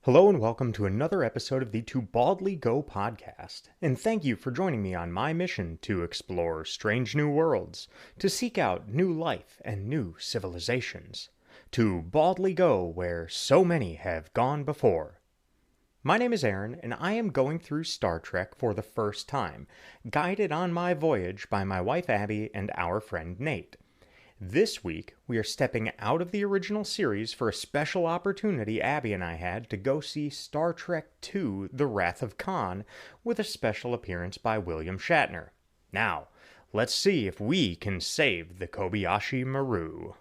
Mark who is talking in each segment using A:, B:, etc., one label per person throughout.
A: Hello and welcome to another episode of the To Baldly Go podcast, and thank you for joining me on my mission to explore strange new worlds, to seek out new life and new civilizations, to baldly go where so many have gone before. My name is Aaron, and I am going through Star Trek for the first time, guided on my voyage by my wife Abbie and our friend Nate. This week, we are stepping out of the original series for a special opportunity Abbie and I had to go see Star Trek II: The Wrath of Khan with a special appearance by William Shatner. Now, let's see if we can save the Kobayashi Maru.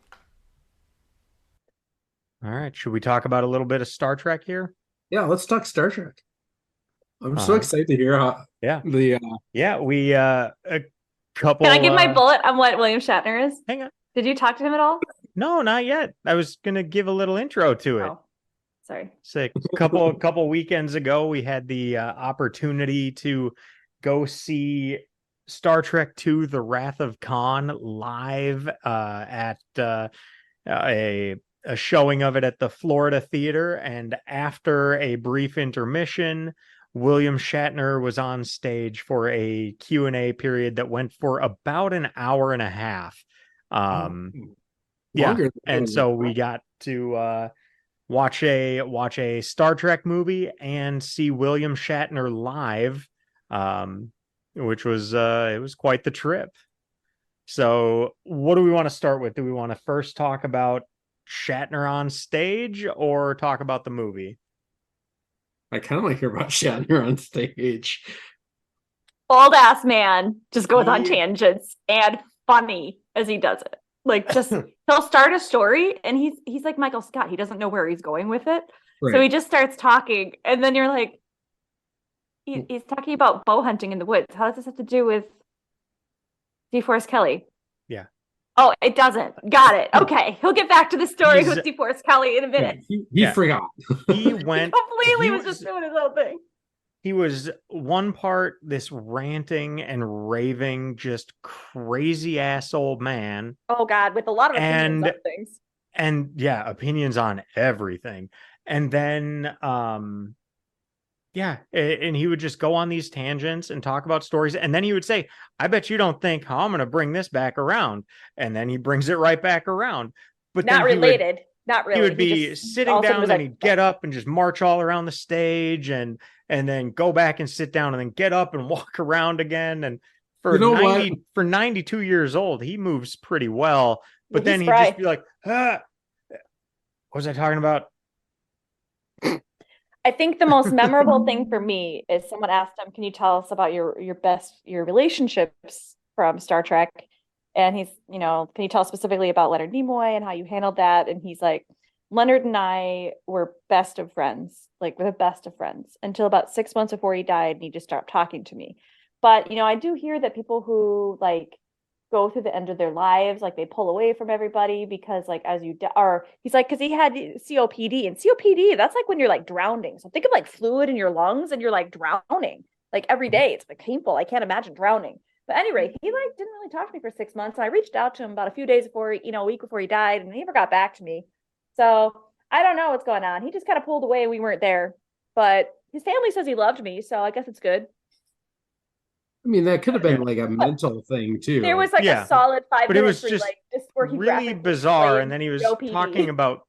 A: All right, should we talk about a little bit of Star Trek here?
B: Yeah, let's talk Star Trek. I'm
A: All
B: so
A: right.
B: excited to hear how
A: Yeah.
B: the
A: Yeah, we a
C: Can I
A: couple
C: give my bullet on what William Shatner is?
A: hang on.
C: Did you talk to him at all?
A: No, not yet. I was going to give a little intro to it.
C: Oh, sorry.
A: So a couple weekends ago, we had the opportunity to go see Star Trek II: The Wrath of Khan live at a showing of it at the Florida Theater. And after a brief intermission, William Shatner was on stage for a Q&A period that went for about an hour and a half. Yeah,
B: longer
A: and so we got to watch a Star Trek movie and see William Shatner live, which was it was quite the trip. So, what do we want to start with? Do we want to first talk about Shatner on stage or talk about the movie?
B: I kind of like hear about Shatner on stage.
C: Old ass man just goes on
A: He-
C: tangents and funny as he does it. Like just he'll start a story and he's like Michael Scott. He doesn't know where he's going with it. So he just starts talking, and then you're like, he's talking about bow hunting in the woods. How does this have to do with DeForest Kelley?
A: Yeah.
C: Oh, it doesn't. Got it. Okay. He'll get back to the story with DeForest Kelley in a minute.
B: He forgot.
A: He went
C: Completely was just doing his own thing.
A: He was one part this ranting and raving, just crazy ass old man.
C: Oh God, with a lot of opinions on things.
A: And yeah, opinions on everything. And then yeah, and he would just go on these tangents and talk about stories, and then he would say, I bet you don't think how I'm gonna bring this back around. And then he brings it right back around. But
C: not related. Not really.
A: He would be sitting down, and then he'd get up and just march all around the stage and then go back and sit down and then get up and walk around again. And for 92 years old, he moves pretty well. But then he'd just be like, what was I talking about?
C: I think the most memorable thing for me is someone asked him, can you tell us about your relationships from Star Trek? And he's, can you tell us specifically about Leonard Nimoy and how you handled that? And he's like, Leonard and I were best of friends, like we're the best of friends until about 6 months before he died, and he just stopped talking to me. But, I do hear that people who like go through the end of their lives, like they pull away from everybody because like as you or he's like, because he had COPD, and COPD, that's like when you're like drowning. So think of like fluid in your lungs and you're like drowning like every day. It's like painful. I can't imagine drowning. But anyway, he like didn't really talk to me for 6 months. And I reached out to him about a few days before, a week before he died, and he never got back to me. So I don't know what's going on. He just kind of pulled away and we weren't there. But his family says he loved me, so I guess it's good.
B: I mean, that could have been like a mental thing too.
C: There was like a solid 5 minutes,
A: but it was just
C: like just where he
A: really bizarre, and then he was talking about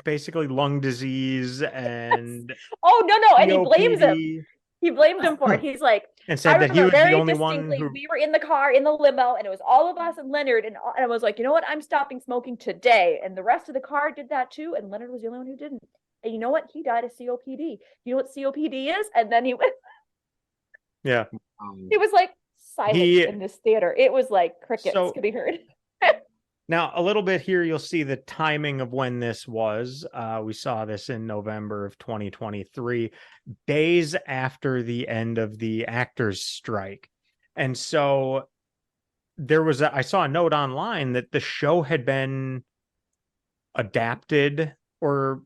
A: basically lung disease and
C: oh no, and he
A: COPD.
C: blames him. He blamed him for it. He's like,
A: and said that he was the only one who...
C: We were in the car in the limo, and it was all of us and Leonard, and I was like, you know what? I'm stopping smoking today, and the rest of the car did that too, and Leonard was the only one who didn't. And you know what? He died of COPD. You know what COPD is? And then he went.
A: Yeah.
C: It was like silent in this theater. It was like crickets could be heard.
A: Now, a little bit here, you'll see the timing of when this was. We saw this in November of 2023, days after the end of the actors' strike. And so I saw a note online that the show had been adapted, or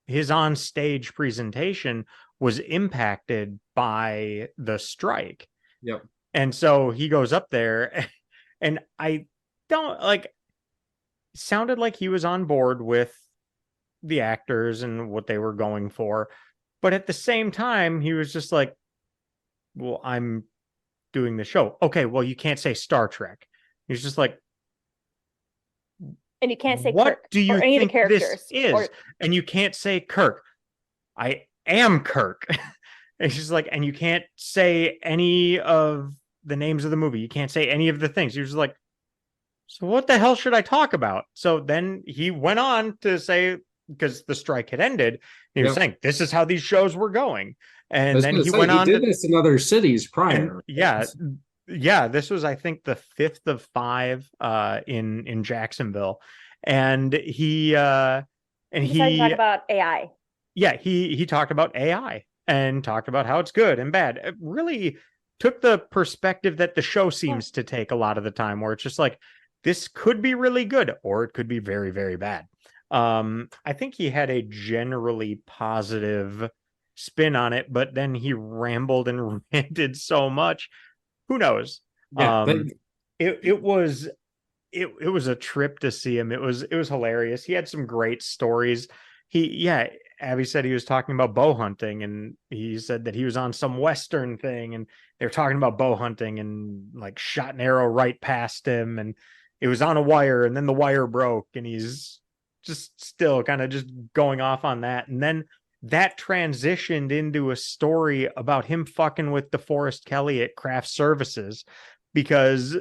A: his on-stage presentation was impacted by the strike.
B: Yep.
A: And so he goes up there, and I don't like, sounded like he was on board with the actors and what they were going for. But at the same time, he was just like, well, I'm doing the show. Okay, well, you can't say Star Trek. He's just like,
C: And you can't say
A: what
C: Kirk
A: do you
C: or any of the
A: think this
C: characters.
A: is? And you can't say Kirk. I am Kirk. And she's like, and you can't say any of the names of the movie. You can't say any of the things. You're just like, so what the hell should I talk about? So then he went on to say, because the strike had ended, he was saying, this is how these shows were going. And then he went on
B: he did this in other cities prior.
A: Yeah, this was, I think, the 5th of 5 in Jacksonville. And he
C: decided to talk about AI.
A: Yeah, he talked about AI and talked about how it's good and bad. It really took the perspective that the show seems to take a lot of the time, where it's just like, this could be really good or it could be very, very bad. I think he had a generally positive spin on it, but then he rambled and ranted so much. Who knows? It was a trip to see him. It was hilarious. He had some great stories. Abbie said he was talking about bow hunting, and he said that he was on some Western thing, and they were talking about bow hunting, and like shot an arrow right past him, and it was on a wire, and then the wire broke, and he's just still kind of just going off on that. And then that transitioned into a story about him fucking with DeForest Kelley at Craft Services, because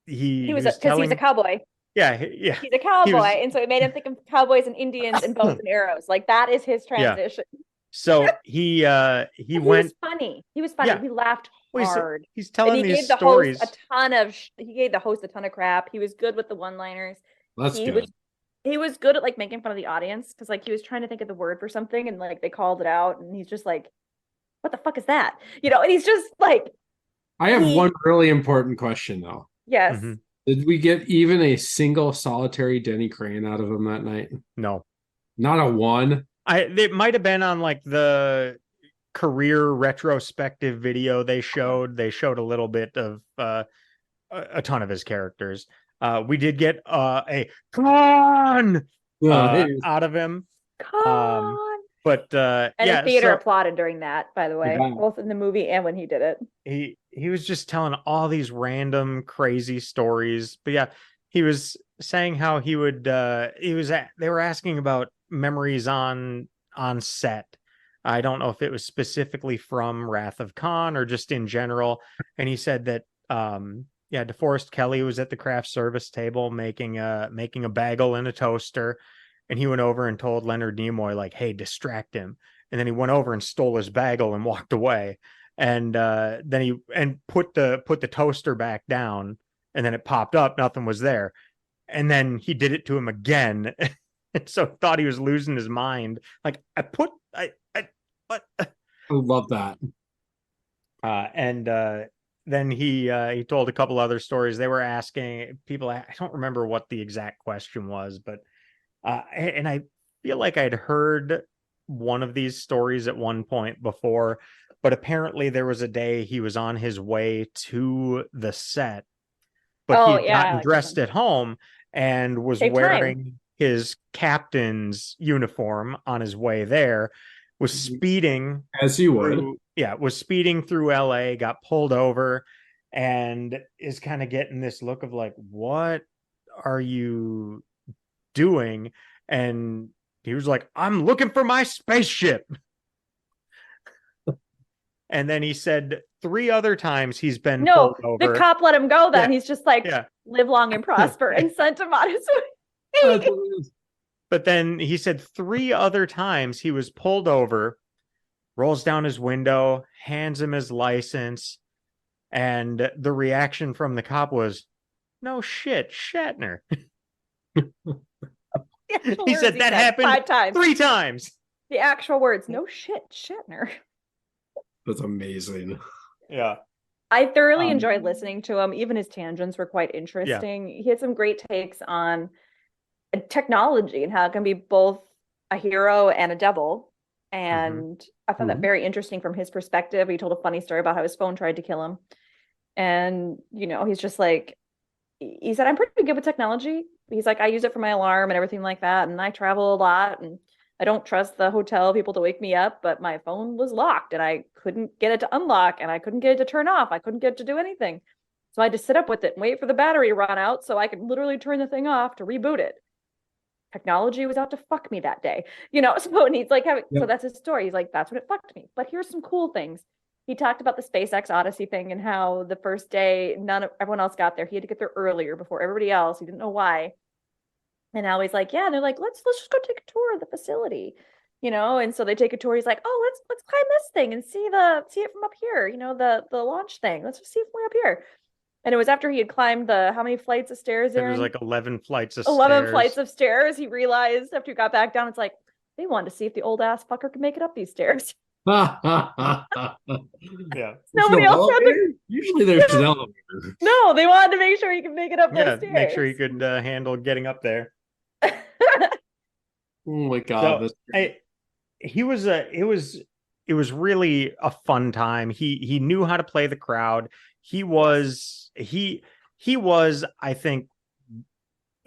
A: he was
C: he's a cowboy.
A: Yeah.
C: He's a cowboy, and so it made him think of cowboys and Indians and bows and arrows. Like, that is his transition.
A: Yeah. So he went.
C: He was funny. Yeah. We laughed hard.
A: He's telling these stories.
C: He gave the host a ton of crap. He was good with the one-liners.
B: That's good.
C: He was good at like making fun of the audience, because like he was trying to think of the word for something, and like they called it out, and he's just like, "What the fuck is that?" And he's just like.
B: I have one really important question though.
C: Yes.
A: Mm-hmm.
B: Did we get even a single solitary Denny Crane out of him that night?
A: No.
B: Not a one?
A: It might have been on like the career retrospective video they showed. They showed a little bit of a ton of his characters. We did get a con out of him.
C: Con.
A: But
C: the theater applauded during that, by the way, both in the movie and when he did it.
A: He was just telling all these random crazy stories. But yeah, he was saying how he would they were asking about memories on set. I don't know if it was specifically from Wrath of Khan or just in general. And he said that DeForest Kelley was at the craft service table making a bagel in a toaster. And he went over and told Leonard Nimoy, like, hey, distract him. And then he went over and stole his bagel and walked away. And then he put the toaster back down, and then it popped up. Nothing was there. And then he did it to him again. And so thought he was losing his mind. Like, what?
B: I love that.
A: And then he told a couple other stories. They were asking people, I don't remember what the exact question was, but and I feel like I'd heard one of these stories at one point before, but apparently there was a day he was on his way to the set, but he'd gotten dressed at home and was wearing his captain's uniform on his way there, was speeding.
B: As you would.
A: Was speeding through LA, got pulled over, and is kind of getting this look of like, what are you doing? And he was like, I'm looking for my spaceship. And then he said 3 other times he's been pulled over.
C: The cop let him go then. He's just like, live long and prosper, and sent him on his way.
A: But then he said 3 other times he was pulled over, rolls down his window, hands him his license, and the reaction from the cop was, no shit, Shatner. He said that happened
C: 5 times.
A: 3 times.
C: The actual words, no shit, Shatner.
B: That's amazing.
A: Yeah.
C: I thoroughly enjoyed listening to him. Even his tangents were quite interesting. He had some great takes on technology and how it can be both a hero and a devil. And I found that very interesting from his perspective. He told a funny story about how his phone tried to kill him. And, he's just like, he said, I'm pretty good with technology. he's like, I use it for my alarm and everything like that. And I travel a lot and I don't trust the hotel people to wake me up, but my phone was locked and I couldn't get it to unlock and I couldn't get it to turn off. I couldn't get it to do anything. So I had to sit up with it and wait for the battery to run out so I could literally turn the thing off to reboot it. Technology was out to fuck me that day, so, and he's like, so that's his story. He's like, that's what it fucked me. But here's some cool things. He talked about the SpaceX Odyssey thing and how the first day, everyone else got there. He had to get there earlier before everybody else. He didn't know why. And now he's like, yeah, and they're like, let's just go take a tour of the facility, and so they take a tour. He's like, oh, let's climb this thing and see it from up here, the launch thing. Let's just see it from way up here. And it was after he had climbed how many flights of stairs there?
A: There's like 11 flights of
C: 11
A: stairs.
C: flights of stairs. He realized after he got back down, it's like, they wanted to see if the old ass fucker could make it up these stairs.
A: Yeah.
C: Nobody else had
B: Usually there's an elevator.
C: No, they wanted to make sure he could make it up those stairs.
A: Make sure he could handle getting up there.
B: Oh my God.
A: So, it was really a fun time. He knew how to play the crowd. He was, I think,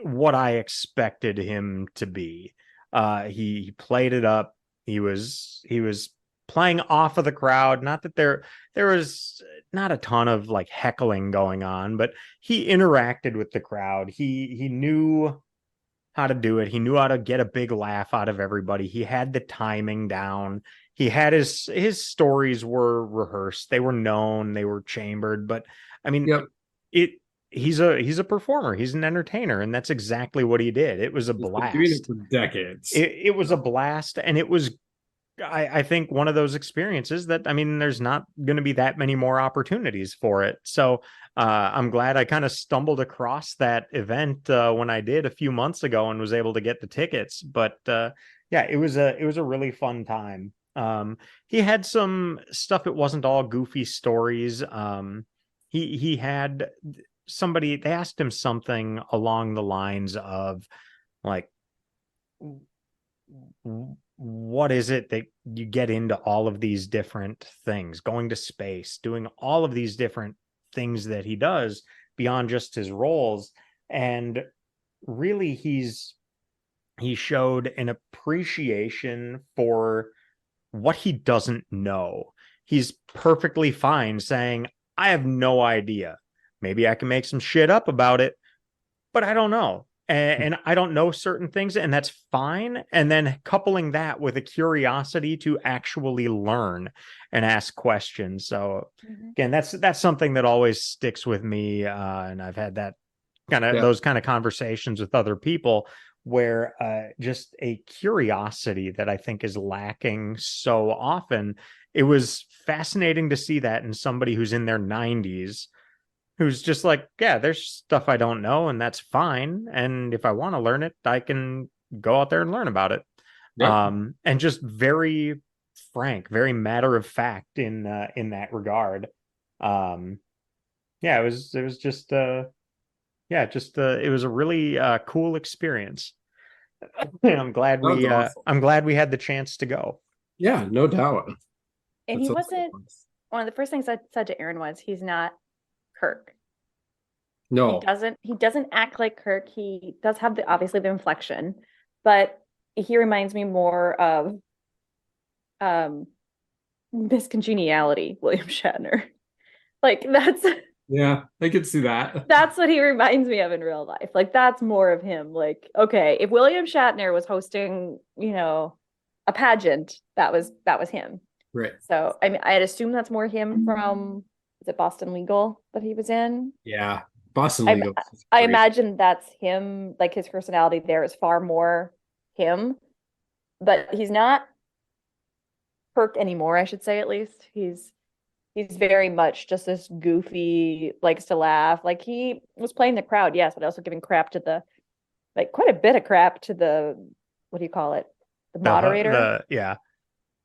A: what I expected him to be. He played it up. He was playing off of the crowd. Not that there was not a ton of like heckling going on, but he interacted with the crowd. He knew how to do it. He knew how to get a big laugh out of everybody. He had the timing down. He had his stories were rehearsed. They were known. They were chambered. But I mean, he's a performer. He's an entertainer, and that's exactly what he did. It was a blast.
B: Doing it for decades.
A: It was a blast, and it was, I think, one of those experiences that, I mean, there's not going to be that many more opportunities for it. So I'm glad I kind of stumbled across that event when I did a few months ago and was able to get the tickets. But yeah, it was a really fun time. He had some stuff. It wasn't all goofy stories. He had somebody, they asked him something along the lines of like, what is it that you get into all of these different things, going to space, doing all of these different things that he does beyond just his roles? And really he showed an appreciation for what he doesn't know. He's perfectly fine saying, I have no idea. Maybe I can make some shit up about it, but I don't know. And I don't know certain things, and that's fine. And then coupling that with a curiosity to actually learn and ask questions. So again, that's something that always sticks with me. And I've had that those kind of conversations with other people where just a curiosity that I think is lacking so often. It was fascinating to see that in somebody who's in their 90s, who's just like, yeah, there's stuff I don't know, and that's fine. And if I want to learn it, I can go out there and learn about it. Yep. And just very frank, very matter of fact in that regard. Yeah, it was just it was a really cool experience. And I'm glad we had the chance to go.
B: Yeah, no doubt.
C: And he wasn't, one of the first things I said to Aaron was, he's not Kirk.
B: No,
C: he doesn't act like Kirk. He does have obviously the inflection, but he reminds me more of Miss Congeniality, William Shatner. Like that's,
B: yeah, I could see that.
C: That's what he reminds me of in real life. Like that's more of him. Like, okay, if William Shatner was hosting, a pageant, that was him.
B: Right.
C: So I mean, I'd assume that's more him from, is it Boston Legal that he was in?
B: Yeah, Boston Legal.
C: I imagine that's him. Like his personality there is far more him, but he's not Kirk anymore. I should say, at least he's very much just this goofy, likes to laugh. Like he was playing the crowd, yes, but also giving crap to quite a bit of crap to the, what do you call it? The moderator.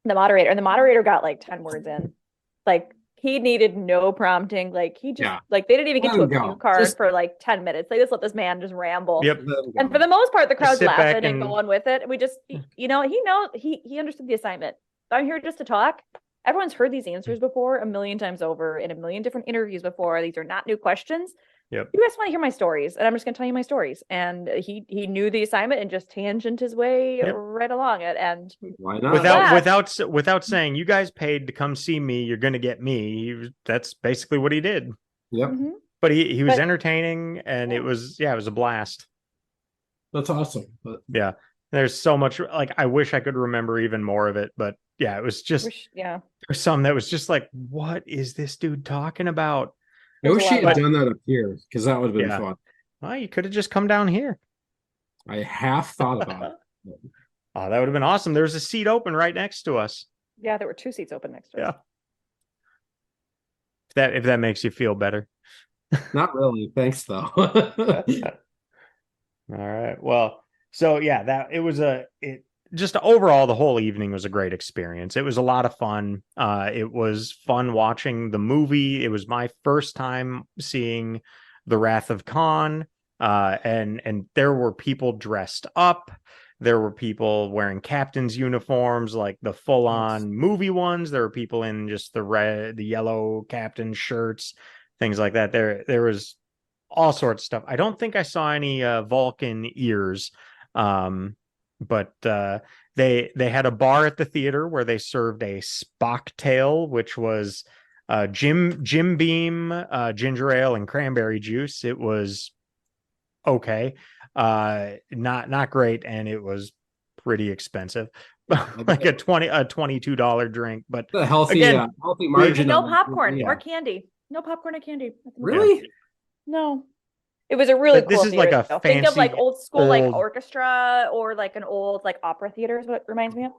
C: The moderator. And the moderator got like 10 words in. Like he needed no prompting. Like he just like they didn't even get to a cue card for like 10 minutes. They just let this man just ramble.
A: Yep.
C: And for the most part, the crowd's laughing and going with it. And we just, he understood the assignment. I'm here just to talk. Everyone's heard these answers before a million times over in a million different interviews before. These are not new questions.
A: Yep.
C: You guys want to hear my stories, and I'm just going to tell you my stories. And he knew the assignment and just tangent his way right along it. And
B: why not?
A: Without saying, you guys paid to come see me, you're going to get me. That's basically what he did.
B: Yep.
C: Mm-hmm.
A: But he was entertaining, and it was a blast.
B: That's awesome.
A: Yeah, there's so much. Like, I wish I could remember even more of it, but yeah, it was just there's some that was just like, what is this dude talking about?
B: I wish he had done that up here, because that would have been fun.
A: Well, you could have just come down here.
B: I half thought about it.
A: Oh, that would have been awesome. There was a seat open right next to us.
C: Yeah, there were 2 seats open next to us.
A: Yeah. If that makes you feel better.
B: Not really. Thanks, though.
A: All right. Well, so yeah, just overall, the whole evening was a great experience. It was a lot of fun. It was fun watching the movie. It was my first time seeing The Wrath of Khan. And there were people dressed up. There were people wearing captain's uniforms, like the full-on movie ones. There were people in just the yellow captain shirts, things like that. There was all sorts of stuff. I don't think I saw any Vulcan ears, but they had a bar at the theater where they served a Spock tail, which was Jim Beam, ginger ale, and cranberry juice. It was okay, not great, and it was pretty expensive. Like a $22 drink, but
B: a healthy margin.
C: No popcorn or candy. No popcorn or candy.
B: Really?
C: No. It was a really cool
A: This is
C: theater,
A: like a fancy,
C: think of like old school like orchestra, or like an old like opera theater is what it reminds me of.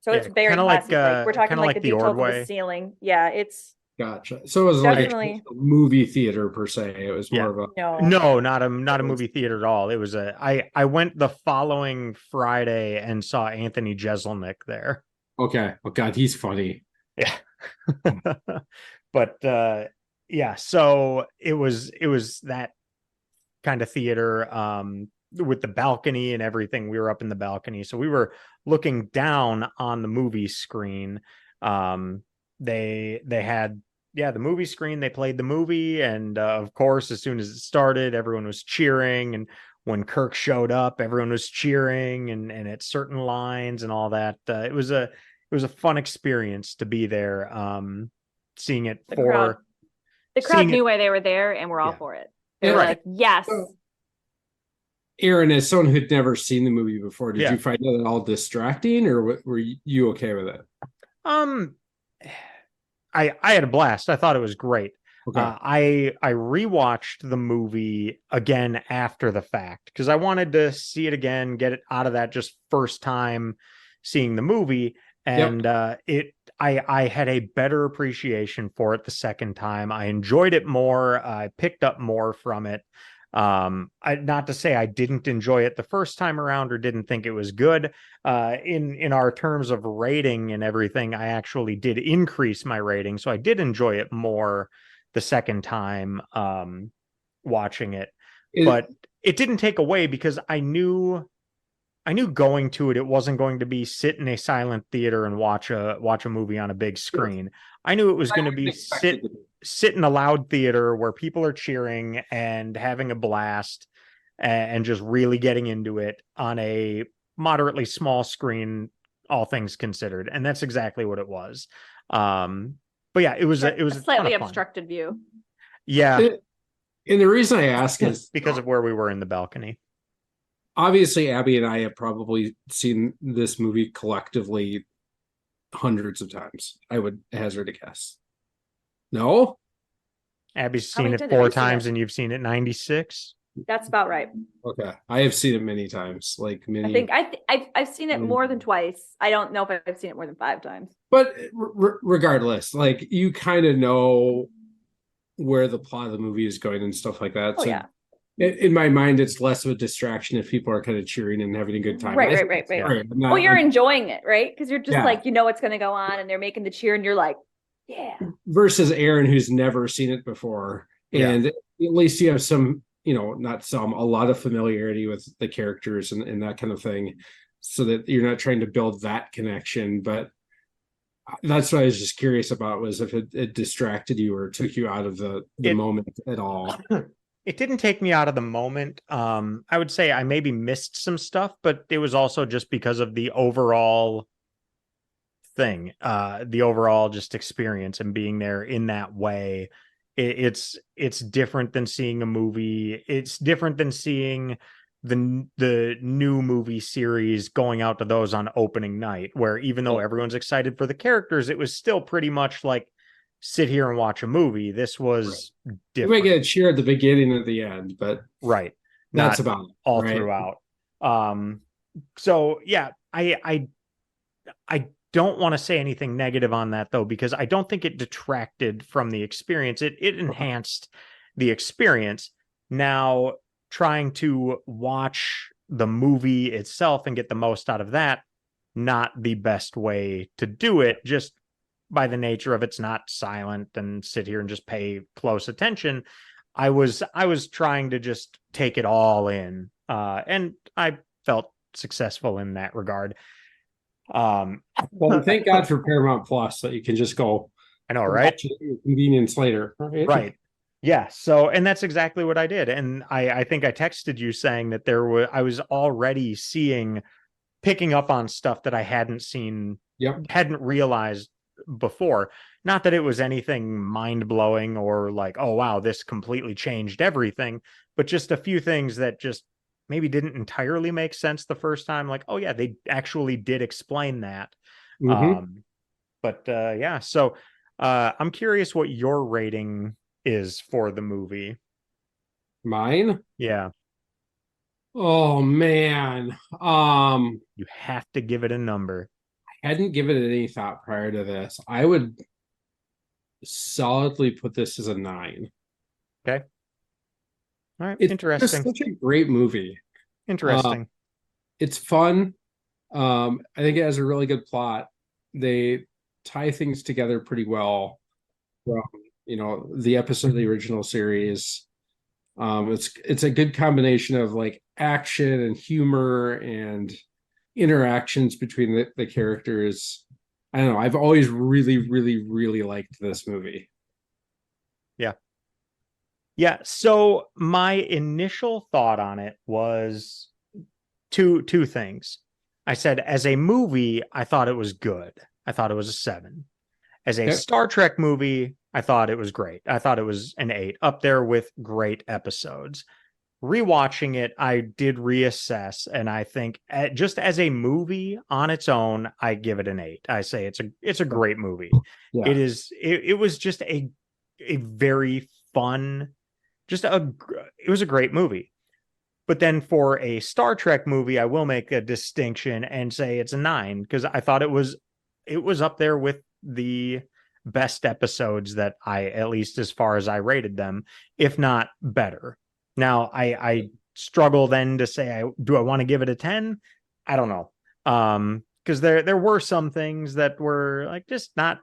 C: So it's very classic. Like we're talking like the details of the ceiling. Yeah, it's
B: gotcha. So it was definitely like a movie theater per se. It was more of a
A: no, not a movie theater at all. It was I went the following Friday and saw Anthony Jeselnik there.
B: Okay. Oh God, he's funny.
A: Yeah. But yeah, so it was that kind of theater with the balcony and everything. We were up in the balcony, so we were looking down on the movie screen. They had the movie screen. They played the movie, and of course, as soon as it started, everyone was cheering, and when Kirk showed up, everyone was cheering and at certain lines and all that. It was a fun experience to be there, seeing it
C: the crowd knew why they were there, and we're all for it. They're like, yes.
B: Aaron, as someone who'd never seen the movie before, did you find it at all distracting, or were you okay with it?
A: I had a blast. I thought it was great.
B: Okay.
A: I rewatched the movie again after the fact because I wanted to see it again, get it out of that just first time seeing the movie, and I had a better appreciation for it the second time. I enjoyed it more. I picked up more from it. Not to say I didn't enjoy it the first time around or didn't think it was good. In our terms of rating and everything, I actually did increase my rating, so I did enjoy it more the second time watching it. But it didn't take away, because I knew going to it wasn't going to be sit in a silent theater and watch a movie on a big screen. I knew it was going to be sit in a loud theater where people are cheering and having a blast and just really getting into it on a moderately small screen, all things considered. And that's exactly what it was. But yeah, it was a
C: slightly obstructed view.
A: Yeah.
B: And the reason I ask is
A: because of where we were in the balcony.
B: Obviously, Abbie and I have probably seen this movie collectively hundreds of times. I would hazard a guess. No?
A: Abbie's seen it 4 times and you've seen it 96?
C: That's about right.
B: Okay. I have seen it many times. Like many.
C: I think I've seen it more than twice. I don't know if I've seen it more than 5 times.
B: But regardless, like you kind of know where the plot of the movie is going and stuff like that.
C: Oh,
B: so
C: yeah.
B: In my mind, it's less of a distraction if people are kind of cheering and having a good time.
C: Right. Well, you're enjoying it, right? Because you're just like, you know what's going to go on, and they're making the cheer, and you're like, yeah. Versus
B: Aaron, who's never seen it before. And at least you have some, not some, a lot of familiarity with the characters and that kind of thing, so that you're not trying to build that connection. But that's what I was just curious about, was if it distracted you or took you out of the moment at all.
A: it didn't take me out of the moment. I would say I maybe missed some stuff, but it was also just because of the overall thing, the overall just experience and being there in that way. It's different than seeing a movie. It's different than seeing the new movie series going out to those on opening night, where even though everyone's excited for the characters, it was still pretty much like sit here and watch a movie. This was
B: You might
A: different.
B: get a cheer at the beginning and at the end, but
A: Right.
B: that's
A: Not
B: about it,
A: all
B: right?
A: throughout. So yeah, I don't want to say anything negative on that though, because I don't think it detracted from the experience. It enhanced the experience. Now, trying to watch the movie itself and get the most out of that, not the best way to do it, just by the nature of it's not silent and sit here and just pay close attention. I was trying to just take it all in, and I felt successful in that regard.
B: Well, thank God for Paramount Plus that you can just go
A: I know, right?
B: watch it at your convenience later, right?
A: Right. Yeah. So, and that's exactly what I did. And I think I texted you saying that I was already picking up on stuff that I hadn't seen,
B: Yep.
A: hadn't realized before. Not that it was anything mind blowing or like, oh, wow, this completely changed everything, but just a few things that just maybe didn't entirely make sense the first time. Like, oh, yeah, they actually did explain that.
B: Mm-hmm.
A: Yeah, so I'm curious what your rating is for the movie.
B: Mine?
A: Yeah,
B: Oh man.
A: you have to give it a number.
B: I hadn't given it any thought prior to this. I would solidly put this as a 9.
A: Okay. All right.
B: It's just
A: Interesting.
B: such a great movie. Uh,
A: Interesting.
B: it's fun. I think it has a really good plot. They tie things together pretty well from, the episode of the original series. It's a good combination of like action and humor and interactions between the characters. I don't know. I've always really, really, really liked this movie.
A: Yeah. Yeah. So my initial thought on it was two things. I said, as a movie, I thought it was good. I thought it was a 7. As a
B: Okay.
A: Star Trek movie, I thought it was great. I thought it was an 8, up there with great episodes. Rewatching it, I did reassess, and I think just as a movie on its own, I give it an 8. I say it's a great movie.
B: Yeah.
A: It was just a very fun, it was a great movie. But then for a Star Trek movie, I will make a distinction and say it's a 9, because I thought it was up there with the best episodes that at least as far as I rated them, if not better. Now, I struggle then to say, do I want to give it a 10? I don't know. Because there were some things that were like just not,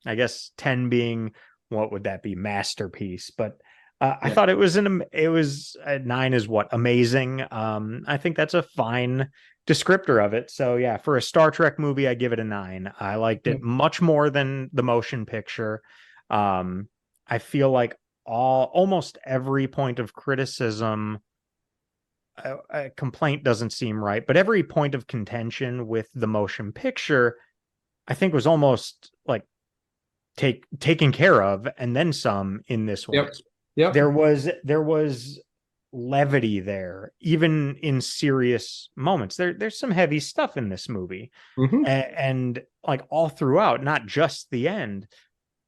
A: I guess 10 being, what would that be, masterpiece, but I thought it was 9 is what, amazing. I think that's a fine descriptor of it. So yeah, for a Star Trek movie, I give it a 9. I liked it much more than the motion picture. I feel like almost every point of criticism, a complaint doesn't seem right, but every point of contention with the motion picture, I think was almost like taken care of, and then some in this one.
B: Yep.
A: There was levity there, even in serious moments. There's some heavy stuff in this movie, and like all throughout, not just the end,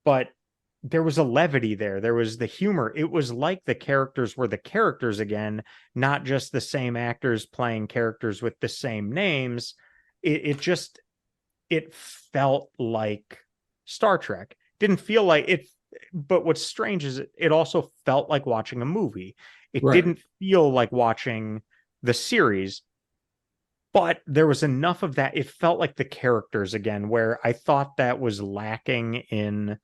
A: but there was a levity there. There was the humor. It was like the characters were the characters again, not just the same actors playing characters with the same names. It felt like Star Trek. Didn't feel like it. But what's strange is it also felt like watching a movie. It didn't feel like watching the series, but there was enough of that. It felt like the characters again, where I thought that was lacking in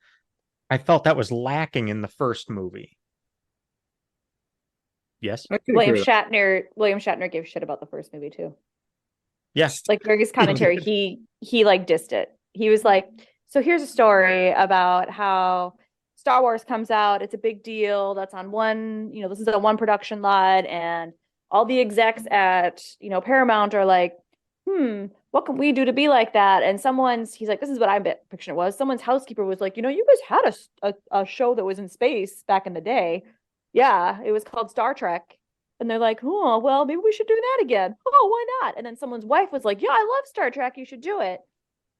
A: the first movie. Yes.
C: William Shatner gave shit about the first movie too.
A: Yes.
C: Like during his commentary, he like dissed it. He was like, so here's a story about how Star Wars comes out, it's a big deal. That's on one, this is a one production lot, and all the execs at, Paramount are like, what can we do to be like that? And he's like, this is what I picture it was. Someone's housekeeper was like, you guys had a show that was in space back in the day. Yeah, it was called Star Trek. And they're like, oh, well, maybe we should do that again. Oh, why not? And then someone's wife was like, yeah, I love Star Trek. You should do it.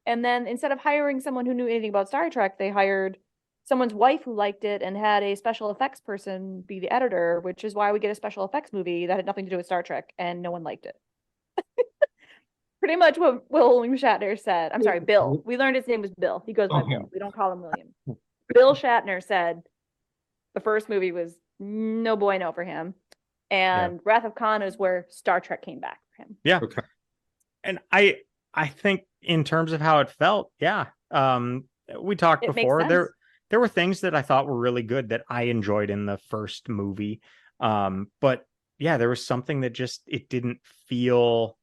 C: And then instead of hiring someone who knew anything about Star Trek, they hired someone's wife who liked it and had a special effects person be the editor, which is why we get a special effects movie that had nothing to do with Star Trek, and no one liked it. Pretty much what William Shatner said. I'm sorry, Bill. We learned his name was Bill. He goes by Bill. We don't call him William. Bill Shatner said the first movie was no bueno for him. And Wrath of Khan is where Star Trek came back for him.
A: Yeah. Okay. And I think in terms of how it felt, we talked before. There were things that I thought were really good that I enjoyed in the first movie. But yeah, there was something that just, it didn't feel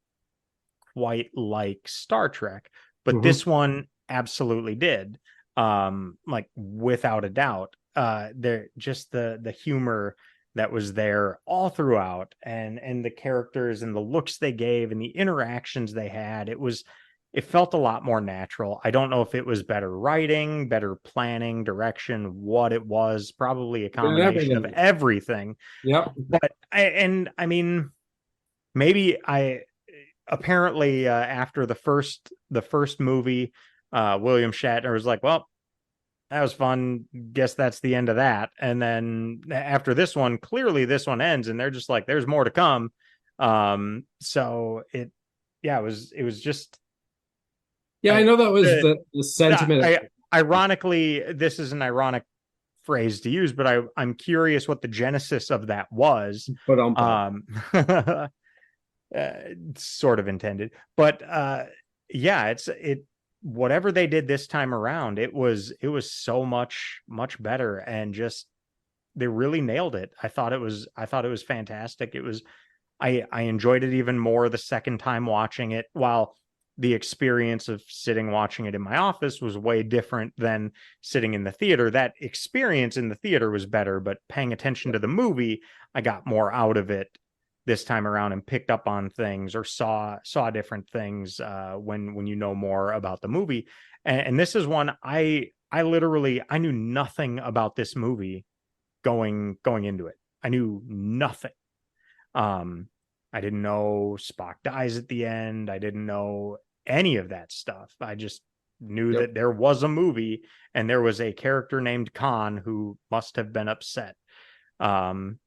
A: quite like Star Trek, but this one absolutely did. Like without a doubt. There just the humor that was there all throughout, and the characters and the looks they gave and the interactions they had, it felt a lot more natural. I don't know if it was better writing, better planning, direction, what it was, probably a combination of everything.
B: Yep.
A: But I mean, maybe apparently after the first movie, William Shatner was like, well, that was fun. Guess that's the end of that. And then after this one, clearly this one ends, and they're just like, there's more to come. So it was just.
B: Yeah, I know that was the sentiment.
A: Ironically, this is an ironic phrase to use, but I'm curious what the genesis of that was.
B: But
A: sort of intended, but whatever they did this time around, it was so much better, and just they really nailed it. I thought it was fantastic. I enjoyed it even more the second time watching it, while the experience of sitting watching it in my office was way different than sitting in the theater. That experience in the theater was better, but paying attention to the movie, I got more out of it this time around and picked up on things or saw different things when you know more about the movie. And this is one I knew nothing about this movie going into it. I knew nothing. I didn't know Spock dies at the end. I didn't know any of that stuff. I just knew that there was a movie and there was a character named Khan who must have been upset. And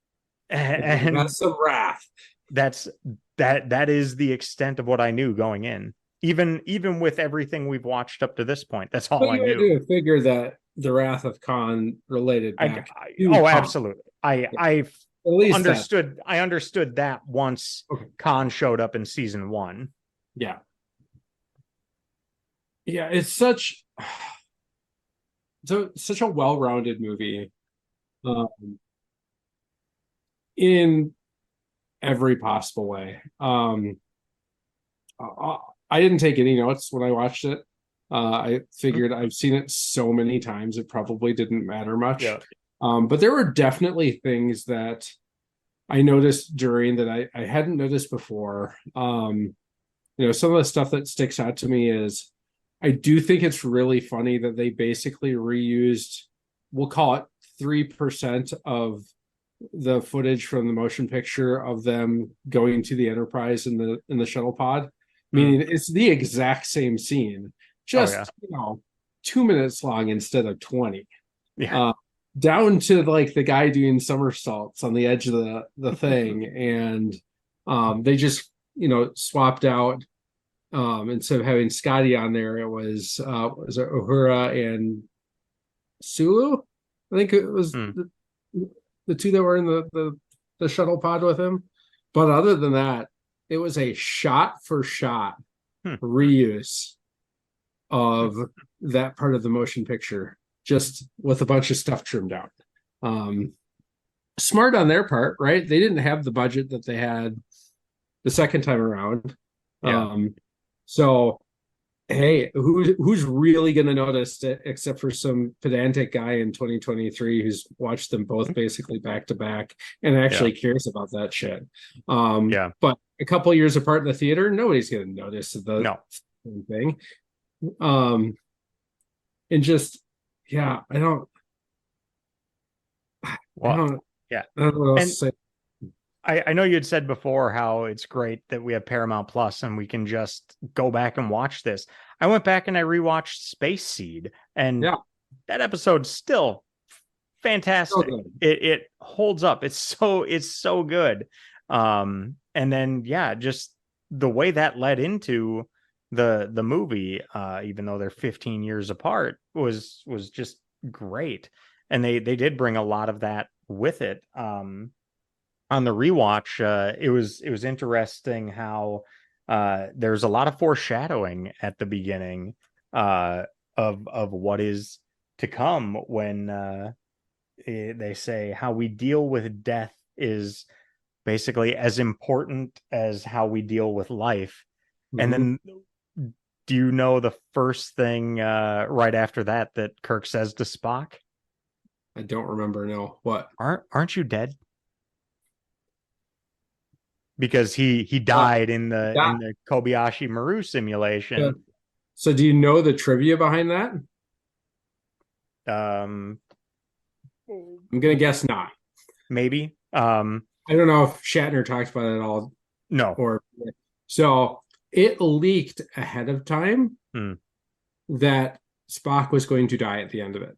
B: that's some wrath.
A: That is the extent of what I knew going in. Even with everything we've watched up to this point, that's all I knew.
B: You figure that the Wrath of Khan related back.
A: Khan. Absolutely.
B: At least
A: understood. I understood that once Khan showed up in season 1.
B: Yeah. Yeah, it's such a well-rounded movie. In every possible way. I didn't take any notes when I watched it. I figured I've seen it so many times it probably didn't matter much.
A: Yeah.
B: But there were definitely things that I noticed during that I hadn't noticed before. Some of the stuff that sticks out to me is I do think it's really funny that they basically reused, we'll call it 3% of the footage from the motion picture of them going to the Enterprise in the shuttle pod. Meaning it's the exact same scene, just 2 minutes long instead of 20.
A: Yeah.
B: Down to like the guy doing somersaults on the edge of the thing, and they just swapped out. Instead of having Scotty on there, it was Uhura and Sulu. I think it was the two that were in the shuttle pod with him. But other than that, it was a shot for shot reuse of that part of the motion picture, just with a bunch of stuff trimmed out. Smart on their part, right? They didn't have the budget that they had the second time around.
A: Yeah.
B: So Hey, who's really going to notice it except for some pedantic guy in 2023 who's watched them both basically back to back and
A: Yeah.
B: actually cares about that shit.
A: Yeah.
B: But a couple years apart in the theater, nobody's going to notice the
A: No.
B: same thing. Um, and just yeah, I
A: Well,
B: don't,
A: yeah.
B: I don't know what else
A: And
B: to say.
A: I know you'd said before how it's great that we have Paramount Plus and we can just go back and watch this. I went back and I rewatched Space Seed, and
B: Yeah,
A: that episode's still
B: so
A: fantastic.
B: good.
A: It holds up. It's so good. And then yeah, just the way that led into the movie, even though they're 15 years apart, was just great. And they did bring a lot of that with it. On the rewatch, it was interesting how there's a lot of foreshadowing at the beginning uh, of what is to come when they say how we deal with death is basically as important as how we deal with life. And
B: Mhm.
A: then, do you know the first thing right after that Kirk says to Spock?
B: I don't remember now what.
A: Aren't you dead? Because he
B: Uh,
A: died in the
B: that,
A: in the Kobayashi Maru
B: uh,
A: simulation.
B: so do you know the trivia behind that?
A: Um,
B: I'm gonna guess not.
A: maybe.
B: I don't know if Shatner talks about it at all,
A: No.
B: or so it leaked ahead of time
A: Mm,
B: that Spock was going to die at the end of it,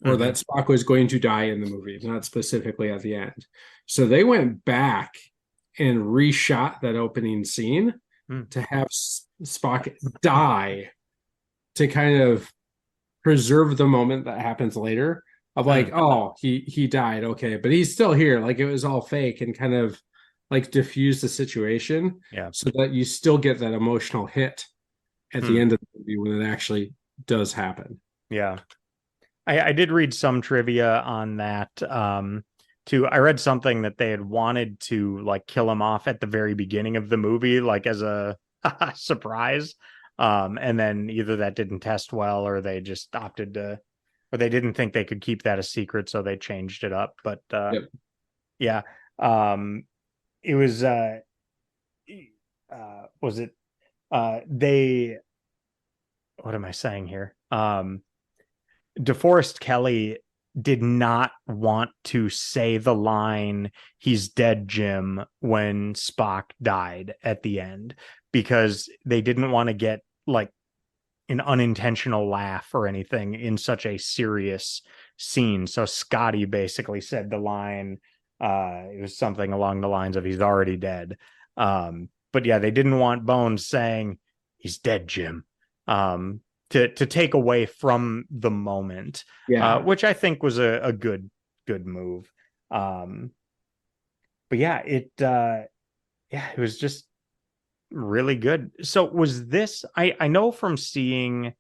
B: or
A: mm-hmm,
B: that Spock was going to die in the movie, not specifically at the end. So they went back and reshot that opening scene
A: mm,
B: to have Spock die to kind of preserve the moment that happens later of like,
A: mm.
B: oh, he died, okay, but he's still here. Like it was all fake and kind of like diffuse the situation
A: Yeah.
B: so that you still get that emotional hit at the
A: Mm,
B: end of the movie when it actually does happen.
A: yeah. I did read some trivia on that. Too. I read something that they had wanted to like kill him off at the very beginning of the movie, like as a surprise. And then either that didn't test well, or they just opted to, or they didn't think they could keep that a secret, so they changed it up. But
B: Yep.
A: yeah, um, it was it they what am I saying here? DeForest Kelley did not want to say the line "He's dead, Jim" when Spock died at the end, because they didn't want to get like an unintentional laugh or anything in such a serious scene. So Scotty basically said the line, it was something along the lines of "He's already dead." But yeah, they didn't want Bones saying "He's dead, Jim," um, to take away from the moment,
B: Yeah.
A: which I think was a good move. Um, but yeah, it was just really good. So was this? I know from seeing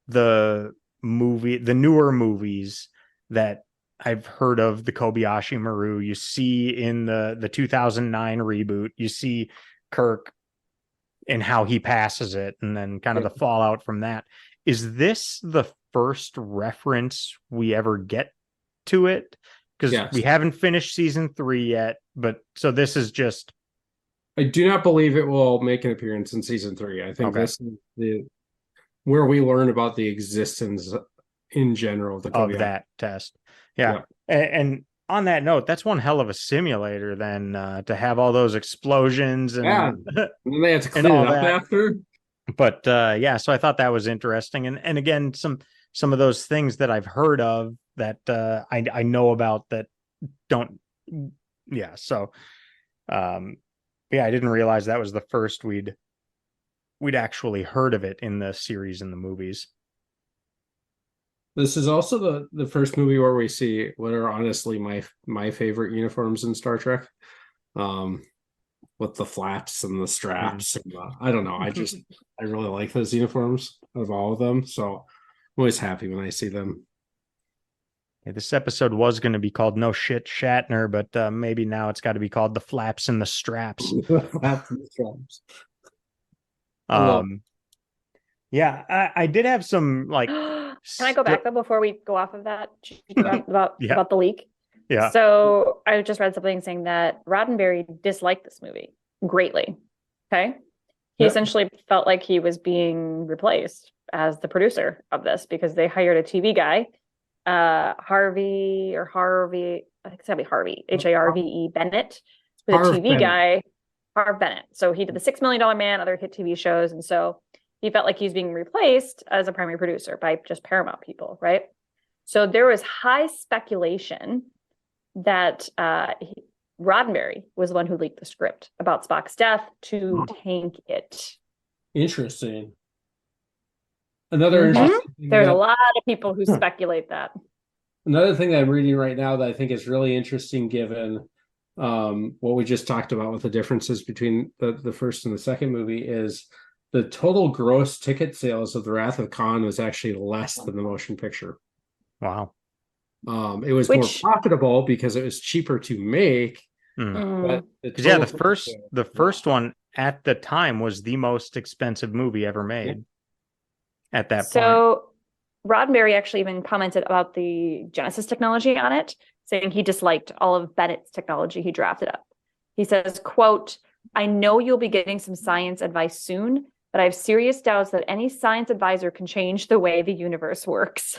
A: the newer movies that I've heard of, the Kobayashi Maru, you see in the 2009 reboot, you see Kirk and how he passes it, and then kind of the fallout from that. Is this the first reference we ever get to it? Because we
B: Yes.
A: haven't finished season 3 yet, but so this is just
B: I do not believe it will make an appearance in season three. I think
A: okay
B: this is the where we learn about the existence in general of the
A: of
B: Kobayashi.
A: that test. Yeah.
B: Yeah.
A: And on that note, that's one hell of a simulator then, to have all those explosions
B: Yeah.
A: and
B: And then they have to
A: and
B: clean it
A: all
B: up
A: that.
B: after.
A: But yeah, so I thought that was interesting. And again, some of those things that I've heard of that I know about that don't yeah, so um yeah, I didn't realize that was the first we'd actually heard of it in the series and the movies.
B: This is also the first movie where we see what are honestly my favorite uniforms in Star Trek. Um, with the flaps and the
A: Mm.
B: straps and I don't know. I really like those uniforms of all of them. So I'm always happy when I see them.
A: Yeah, this episode was going to be called "No Shit Shatner," but maybe now it's got to be called "The Flaps and the Straps."
B: Flaps and straps. I love
A: Um, Yeah, I did have some like
C: Can I go back though before we go off of that about
A: yeah,
C: the leak?
A: yeah.
C: So I just read something saying that Roddenberry disliked this movie greatly. Okay. He essentially felt like he was being replaced as the producer of this because they hired a TV guy, Harvey, I think it's gotta be Harvey, Harve Bennett, the
B: Harv
C: TV
B: Bennett.
C: guy, Harve Bennett. So he did the $6 Million Man, other hit TV shows, and so he felt like he's being replaced as a primary producer by just Paramount people, right? So there was high speculation that Roddenberry was the one who leaked the script about Spock's death to tank it.
B: Interesting. Another interesting thing
C: There's a lot of people who speculate that.
B: Another thing that I'm reading right now that I think is really interesting, given what we just talked about with the differences between the first and the second movie, is the total gross ticket sales of The Wrath of Khan was actually less than the motion picture.
A: Wow.
B: It was more profitable because it was cheaper to make.
A: But the first one at the time was the most expensive movie ever made at that point.
C: So Roddenberry actually even commented about the Genesis technology on it, saying he disliked all of Bennett's technology he drafted up. He says, quote, "I know you'll be getting some science advice soon, but I have serious doubts that any science advisor can change the way the universe works."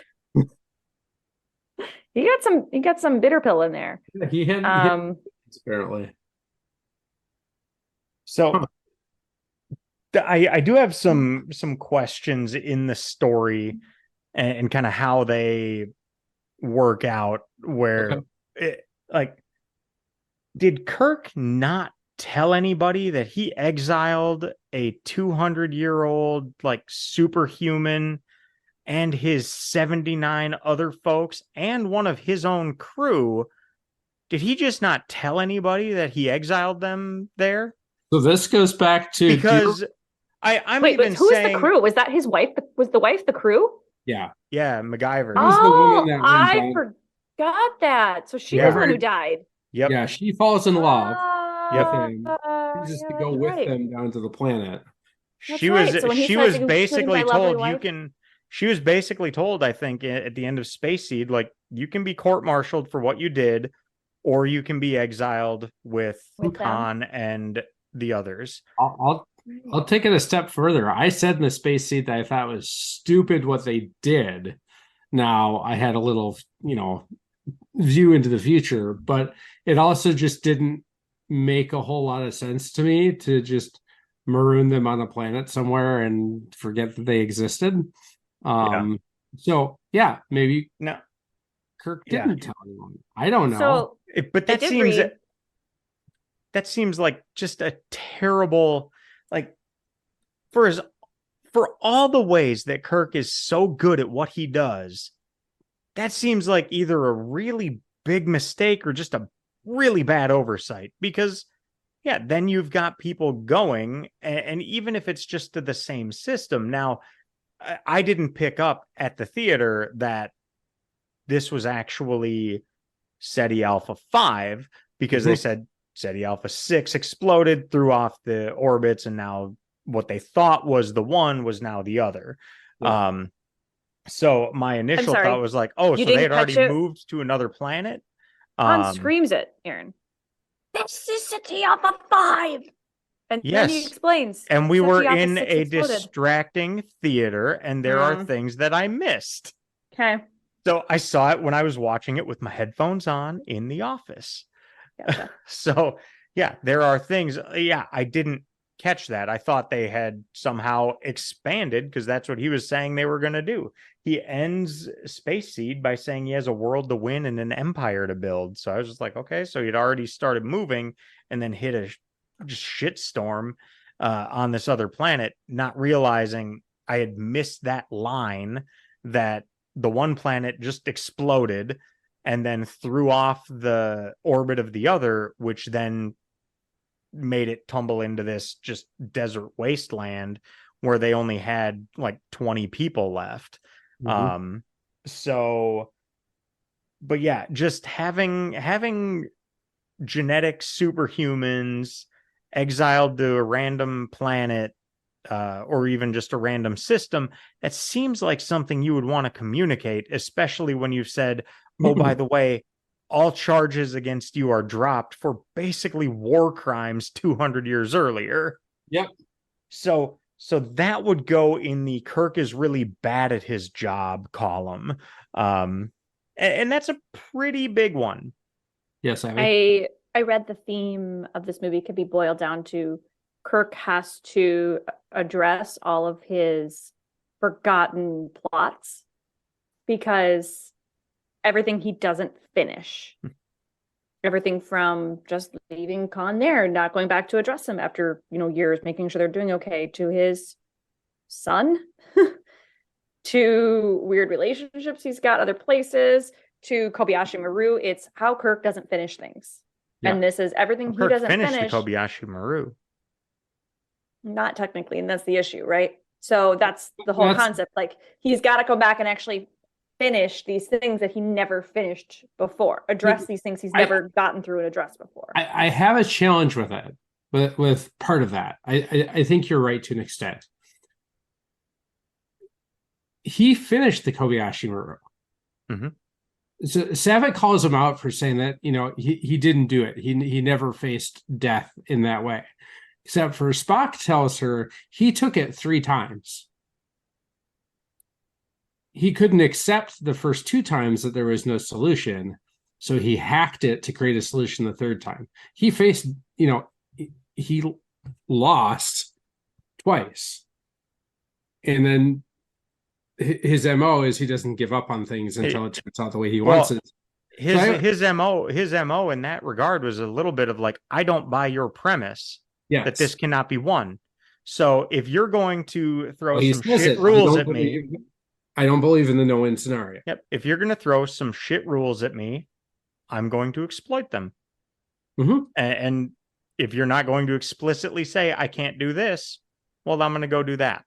C: He got some bitter pill in there.
B: Yeah, he had apparently.
A: So I do have some questions in the story and kind of how they work out where did Kirk not tell anybody that he exiled a 200-year-old like superhuman and his 79 other folks and one of his own crew? Did he just not tell anybody that he exiled them there?
B: So this goes back to
A: because I'm
C: wait,
A: even
C: who's
A: saying,
C: the crew? Was that his wife? Was the wife the crew?
B: Yeah,
A: MacGyver.
B: Who's the woman that
C: I forgot that. So she was the one who died.
A: Yep.
B: Yeah, she falls in love with
C: Yep.
B: him. Chooses to go with them down to the planet.
A: She was basically told she was basically told, I think, at the end of Space Seed, like, you can be court-martialed for what you did, or you can be exiled with Khan and the others.
B: I'll take it a step further. I said in the Space Seed that I thought it was stupid what they did. Now, I had a little, view into the future, but it also just didn't make a whole lot of sense to me to just maroon them on a planet somewhere and forget that they existed. So yeah, maybe Kirk didn't tell anyone. I don't know.
C: So,
A: but that seems like just a terrible, like, for all the ways that Kirk is so good at what he does, that seems like either a really big mistake or just a really bad oversight, because then you've got people going, and even if it's just to the same system. Now, I didn't pick up at the theater that this was actually SETI Alpha 5, because they said SETI Alpha 6 exploded, threw off the orbits, and now what they thought was the one was now the other. So my initial thought was like, so they had already moved to another planet.
C: Han screams it, Aaron. This is SETI Alpha 5. And then he explains.
A: And we were in a distracting theater, and there are things that I missed.
C: Okay.
A: So I saw it when I was watching it with my headphones on in the office.
C: Gotcha.
A: So, there are things. I didn't catch that. I thought they had somehow expanded, because that's what he was saying they were going to do. He ends Space Seed by saying he has a world to win and an empire to build. So I was just like, okay, so he'd already started moving and then hit a shitstorm on this other planet, not realizing I had missed that line that the one planet just exploded and then threw off the orbit of the other, which then made it tumble into this just desert wasteland where they only had like 20 people left. So, but just having genetic superhumans exiled to a random planet or even just a random system, that seems like something you would want to communicate, especially when you've said, oh, by the way, all charges against you are dropped for basically war crimes 200 years earlier.
B: Yep.
A: So that would go in the Kirk is really bad at his job column. And that's a pretty big one.
B: Yes, I
C: read the theme of this movie could be boiled down to Kirk has to address all of his forgotten plots because everything he doesn't finish. Everything from just leaving Khan there, not going back to address him after, years, making sure they're doing okay, to his son, to weird relationships he's got other places, to Kobayashi Maru. It's how Kirk doesn't finish things. Yeah. And this is everything he doesn't finish.
A: The Kobayashi Maru.
C: Not technically, and that's the issue, right? So that's the whole concept. Like, he's got to go back and actually finish these things that he never finished before, address these things he's never gotten through and addressed before.
B: I have a challenge with it, with part of that. I think you're right to an extent. He finished the Kobayashi Maru.
A: Mm-hmm.
B: So Savick calls him out for saying that, he didn't do it. He never faced death in that way. Except for Spock tells her he took it 3 times. He couldn't accept the first 2 times that there was no solution, so he hacked it to create a solution the 3rd time. He faced, he lost twice. And then his MO is he doesn't give up on things until it turns out the way he wants it.
A: His MO in that regard was a little bit of like, I don't buy your premise that this cannot be won. So if you're going to throw some shit rules at me,
B: I don't believe in the no-win scenario.
A: Yep. If you're going to throw some shit rules at me, I'm going to exploit them.
B: Mm-hmm.
A: And if you're not going to explicitly say, I can't do this, well, I'm going to go do that.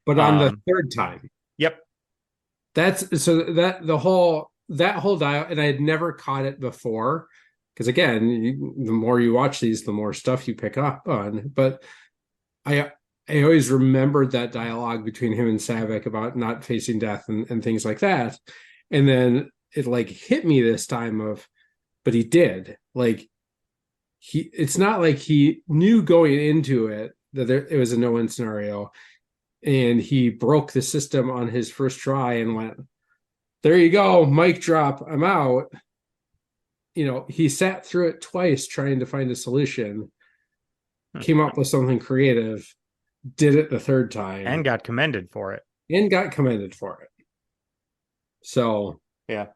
B: But on the 3rd time.
A: Yep.
B: That whole dial, and I had never caught it before. Because again, the more you watch these, the more stuff you pick up on. But I always remembered that dialogue between him and Savick about not facing death and things like that. And then it like hit me this time but he did. Like it's not like he knew going into it that it was a no-win scenario. And he broke the system on his first try and went, there you go, mic drop, I'm out. He sat through it twice trying to find a solution, came up with something creative, did it the 3rd time.
A: And got commended for it.
B: So,
A: yeah.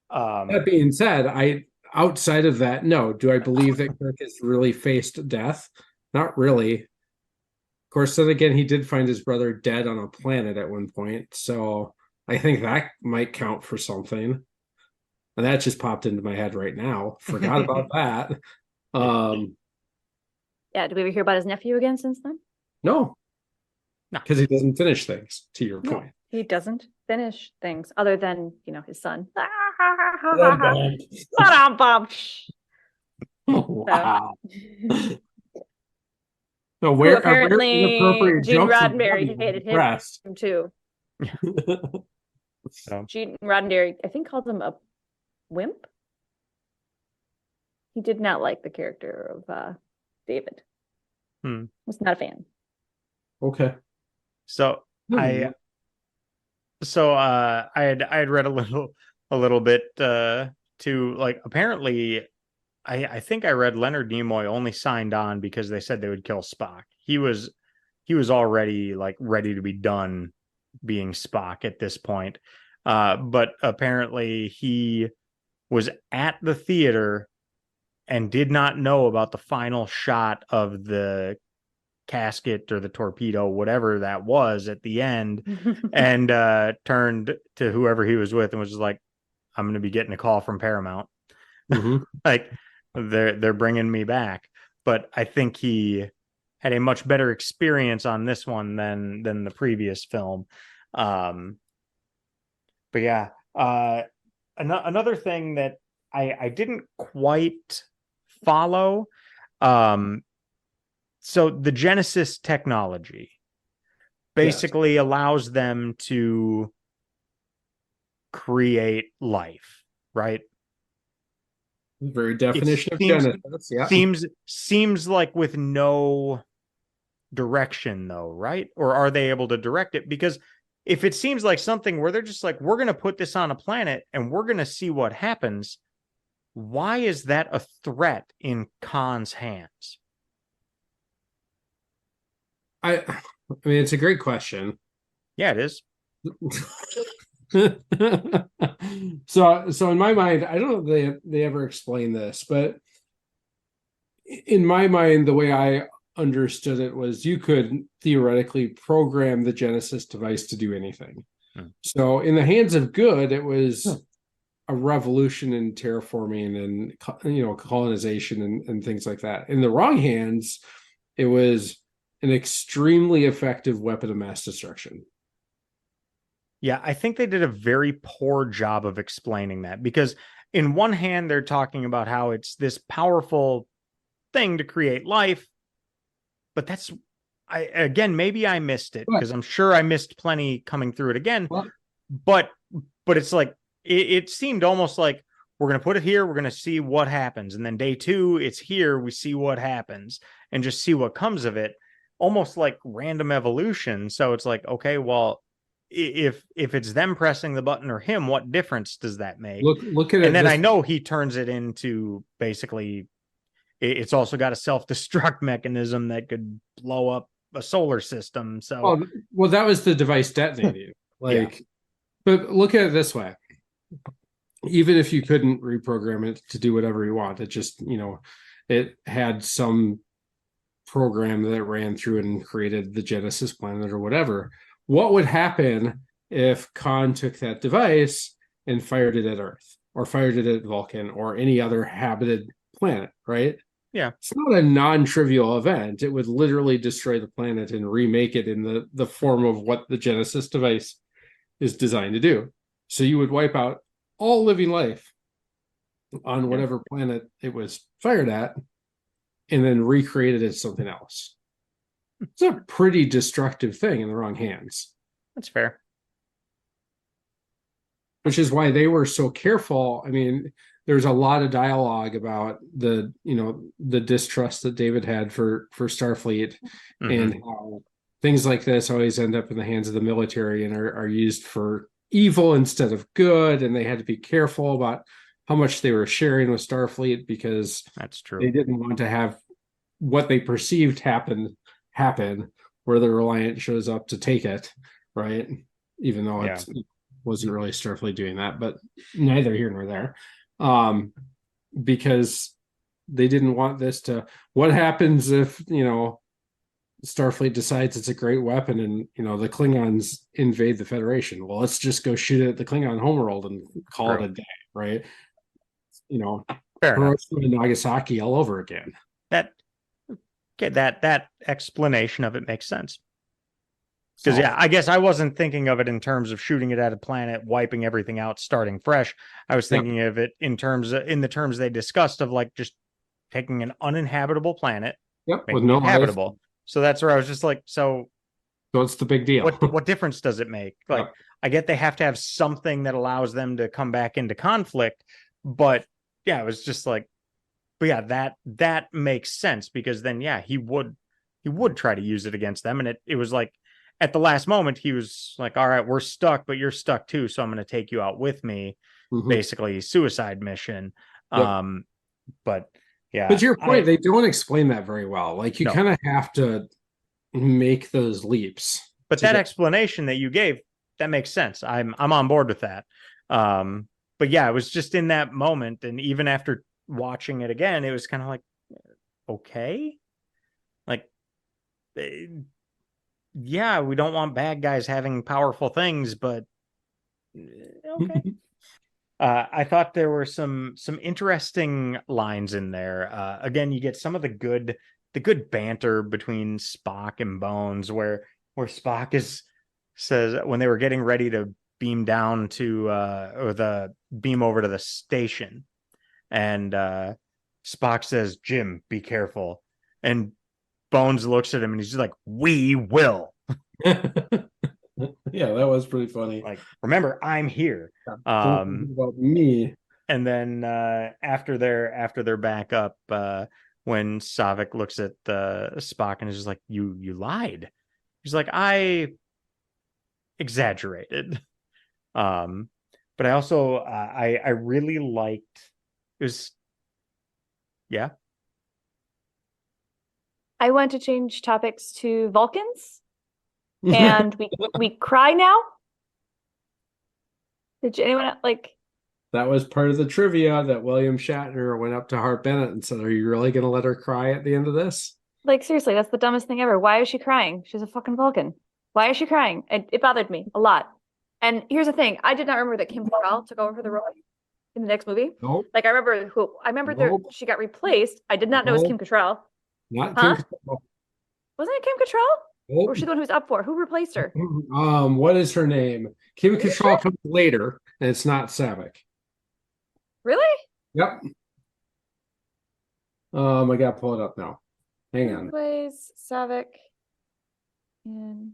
B: That being said, outside of that, no. Do I believe that Kirk has really faced death? Not really. Of course, then again, he did find his brother dead on a planet at one point. So I think that might count for something. And that just popped into my head right now. Forgot about that.
C: Yeah, did we ever hear about his nephew again since then?
B: No. Because he doesn't finish things, to your point.
C: He doesn't finish things other than, his son.
B: Wow. So where
C: apparently Gene Roddenberry hated him too. Gene Roddenberry, I think, called him a wimp. He did not like the character of David. Was not a fan.
B: Okay.
A: So I had read a little bit to like, apparently I think I read Leonard Nimoy only signed on because they said they would kill Spock. He was already like ready to be done being Spock at this point. But apparently he was at the theater and did not know about the final shot of the casket or the torpedo, whatever that was at the end, and turned to whoever he was with and was just like, I'm going to be getting a call from Paramount.
B: Mm-hmm.
A: Like they're bringing me back. But I think he had a much better experience on this one than the previous film. But yeah, another thing that I didn't quite follow. So the Genesis technology, basically allows them to create life, right?
B: The very definition of
A: Seems
B: Genesis. Yeah.
A: seems like with no direction though, right? Or are they able to direct it? Because if it seems like something where they're just like, we're going to put this on a planet and we're going to see what happens, why is that a threat in Khan's hands?
B: I mean, it's a great question.
A: Yeah, it is.
B: So in my mind, I don't know if they ever explain this, but in my mind, the way I understood it was you could theoretically program the Genesis device to do anything. So in the hands of good, it was a revolution in terraforming and colonization and things like that. In the wrong hands, it was an extremely effective weapon of mass destruction.
A: Yeah, I think they did a very poor job of explaining that, because in one hand, they're talking about how it's this powerful thing to create life, but maybe I missed it, because I'm sure I missed plenty coming through it again. But it's like, it seemed almost like we're going to put it here, we're going to see what happens. And then day 2, it's here, we see what happens and just see what comes of it, almost like random evolution. So it's like, okay, well, if it's them pressing the button or him, what difference does that make?
B: Look at it.
A: And then I know he turns it into basically, it's also got a self-destruct mechanism that could blow up a solar system. So,
B: well, that was the device detonating. But look at it this way: even if you couldn't reprogram it to do whatever you want, it just it had some program that ran through it and created the Genesis planet or whatever. What would happen if Khan took that device and fired it at Earth or fired it at Vulcan or any other habited planet, right?
A: Yeah.
B: It's not a non-trivial event. It would literally destroy the planet and remake it in the form of what the Genesis device is designed to do. So you would wipe out all living life on whatever planet it was fired at and then recreate it as something else. It's a pretty destructive thing in the wrong hands.
A: That's fair.
B: Which is why they were so careful. I mean, there's a lot of dialogue about the distrust that David had for Starfleet, and how things like this always end up in the hands of the military and are used for evil instead of good. And they had to be careful about how much they were sharing with Starfleet, because
A: that's true.
B: They didn't want to have what they perceived happen where the Reliant shows up to take it, right? Even though it wasn't really Starfleet doing that, but neither here nor there. Because they didn't want this to, what happens if, Starfleet decides it's a great weapon and, the Klingons invade the Federation? Well, let's just go shoot it at the Klingon homeworld and call it a day, right? Hiroshima and Nagasaki all over again.
A: That explanation of it makes sense. Because I guess I wasn't thinking of it in terms of shooting it at a planet, wiping everything out, starting fresh. I was thinking of it in the terms they discussed of like just taking an uninhabitable planet,
B: with no
A: habitable.
B: life.
A: So that's where I was just like, so
B: what's the big deal?
A: What difference does it make? Like, I get they have to have something that allows them to come back into conflict, but it was just like, but that makes sense, because then he would try to use it against them, and it was like at the last moment he was like, all right, we're stuck, but you're stuck too, so I'm going to take you out with me. Basically suicide mission. But to
B: your point, they don't explain that very well. Like, you kind of have to make those leaps,
A: but that explanation that you gave, that makes sense. I'm on board with that. But it was just in that moment, and even after watching it again, it was kind of like, okay, like, we don't want bad guys having powerful things, but okay. I thought there were some interesting lines in there. Again, you get some of the good banter between Spock and Bones, where Spock says when they were getting ready to beam down to or the beam over to the station, and Spock says, "Jim, be careful." And Bones looks at him and he's just like, "We will."
B: Yeah, that was pretty funny.
A: Like, remember, I'm here.
B: Don't think about me.
A: And then after they're back up, when Saavik looks at Spock and is just like, you lied. He's like, I exaggerated. But I also I really liked it was yeah.
C: I want to change topics to Vulcans, and we cry now. Did anyone like?
B: That was part of the trivia that William Shatner went up to Hart Bennett and said, "Are you really going to let her cry at the end of this?"
C: Like, seriously, that's the dumbest thing ever. Why is she crying? She's a fucking Vulcan. Why is she crying? It bothered me a lot. And here's the thing: I did not remember that Kim Cattrall took over for the role in the next movie.
B: Nope.
C: Like, I remember
B: Nope.
C: she got replaced. I did not know it was Kim Cattrall.
B: Not
C: Huh?
B: Kim Cattrall.
C: Wasn't it Kim Cattrall?
B: Nope.
C: Or was she the one who was up for? Who replaced her?
B: What is her name? Kim Cattrall comes later, and it's not Saavik.
C: Really?
B: Yep. I gotta pull it up now. Hang on.
C: Plays Saavik. And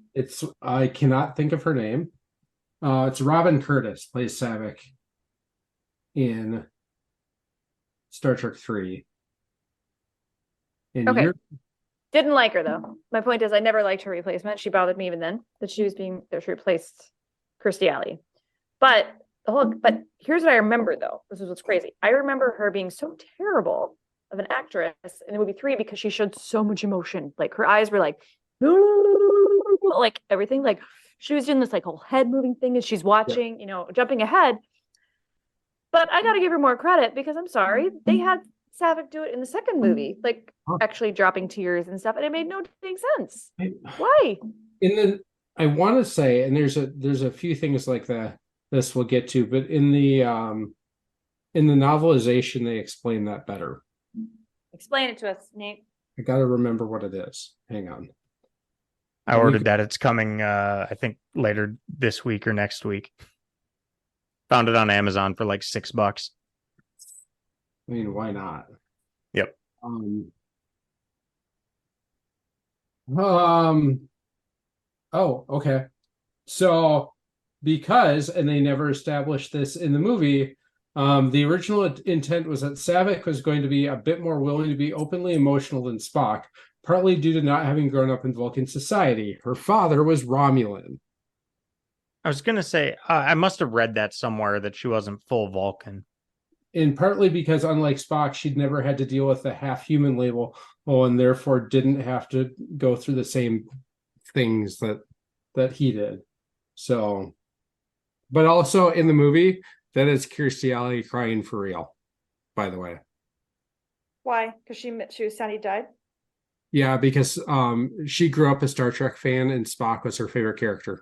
B: I cannot think of her name. It's Robin Curtis plays Saavik in Star Trek 3. And
C: okay. Didn't like her though. My point is I never liked her replacement. She bothered me even then that she replaced Kirstie Alley. But here's what I remember though. This is what's crazy. I remember her being so terrible of an actress in the movie 3 because she showed so much emotion. Like her eyes were like everything. Like she was doing this like whole head moving thing as she's watching, jumping ahead. But I gotta give her more credit because I'm sorry, they had Saavik do it in the second movie, like actually dropping tears and stuff, and it made no dang sense. Why?
B: I want to say, and there's a few things like that this we'll get to, but in the novelization they explain that better.
C: Explain it to us, Nate.
B: I gotta remember what it is. Hang on.
A: I ordered that. It's coming I think later this week or next week. Found it on Amazon for like $6.
B: I mean, why not?
A: Yep.
B: Oh, okay. So because, and they never established this in the movie, the original intent was that Saavik was going to be a bit more willing to be openly emotional than Spock, partly due to not having grown up in Vulcan society. Her father was Romulan.
A: I was going to say, I must have read that somewhere that she wasn't full Vulcan.
B: And partly because, unlike Spock, she'd never had to deal with the half-human label, and therefore didn't have to go through the same things that he did. So, but also in the movie, that is Kirstie Alley crying for real, by the way.
C: Why? Because she was sad he died?
B: Yeah, because she grew up a Star Trek fan and Spock was her favorite character.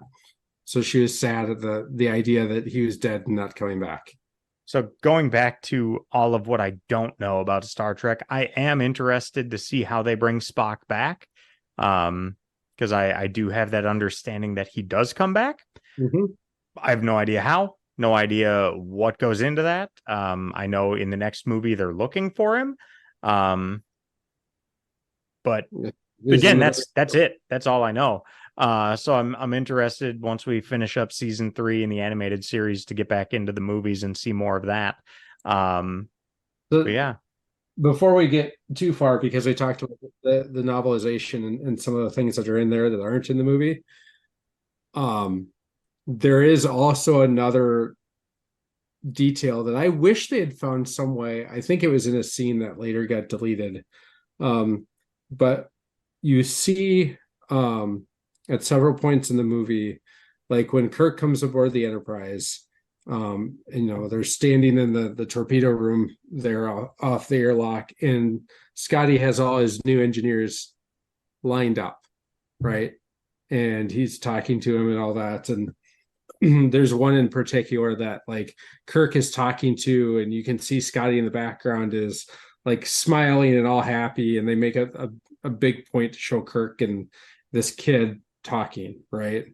B: So she was sad at the idea that he was dead and not coming back.
A: So going back to all of what I don't know about Star Trek, I am interested to see how they bring Spock back. Because I do have that understanding that he does come back.
B: Mm-hmm.
A: I have no idea how, no idea what goes into that. I know in the next movie they're looking for him. But again, that's it. That's all I know. So I'm interested once we finish up season 3 in the animated series to get back into the movies and see more of that. But yeah.
B: Before we get too far, because I talked about the novelization and some of the things that are in there that aren't in the movie. There is also another detail that I wish they had found some way. I think it was in a scene that later got deleted. But you see at several points in the movie, like when Kirk comes aboard the Enterprise, they're standing in the torpedo room there off the airlock, and Scotty has all his new engineers lined up, right? And he's talking to him and all that. And there's one in particular that like Kirk is talking to, and you can see Scotty in the background is like smiling and all happy, and they make a big point to show Kirk and this kid talking, right?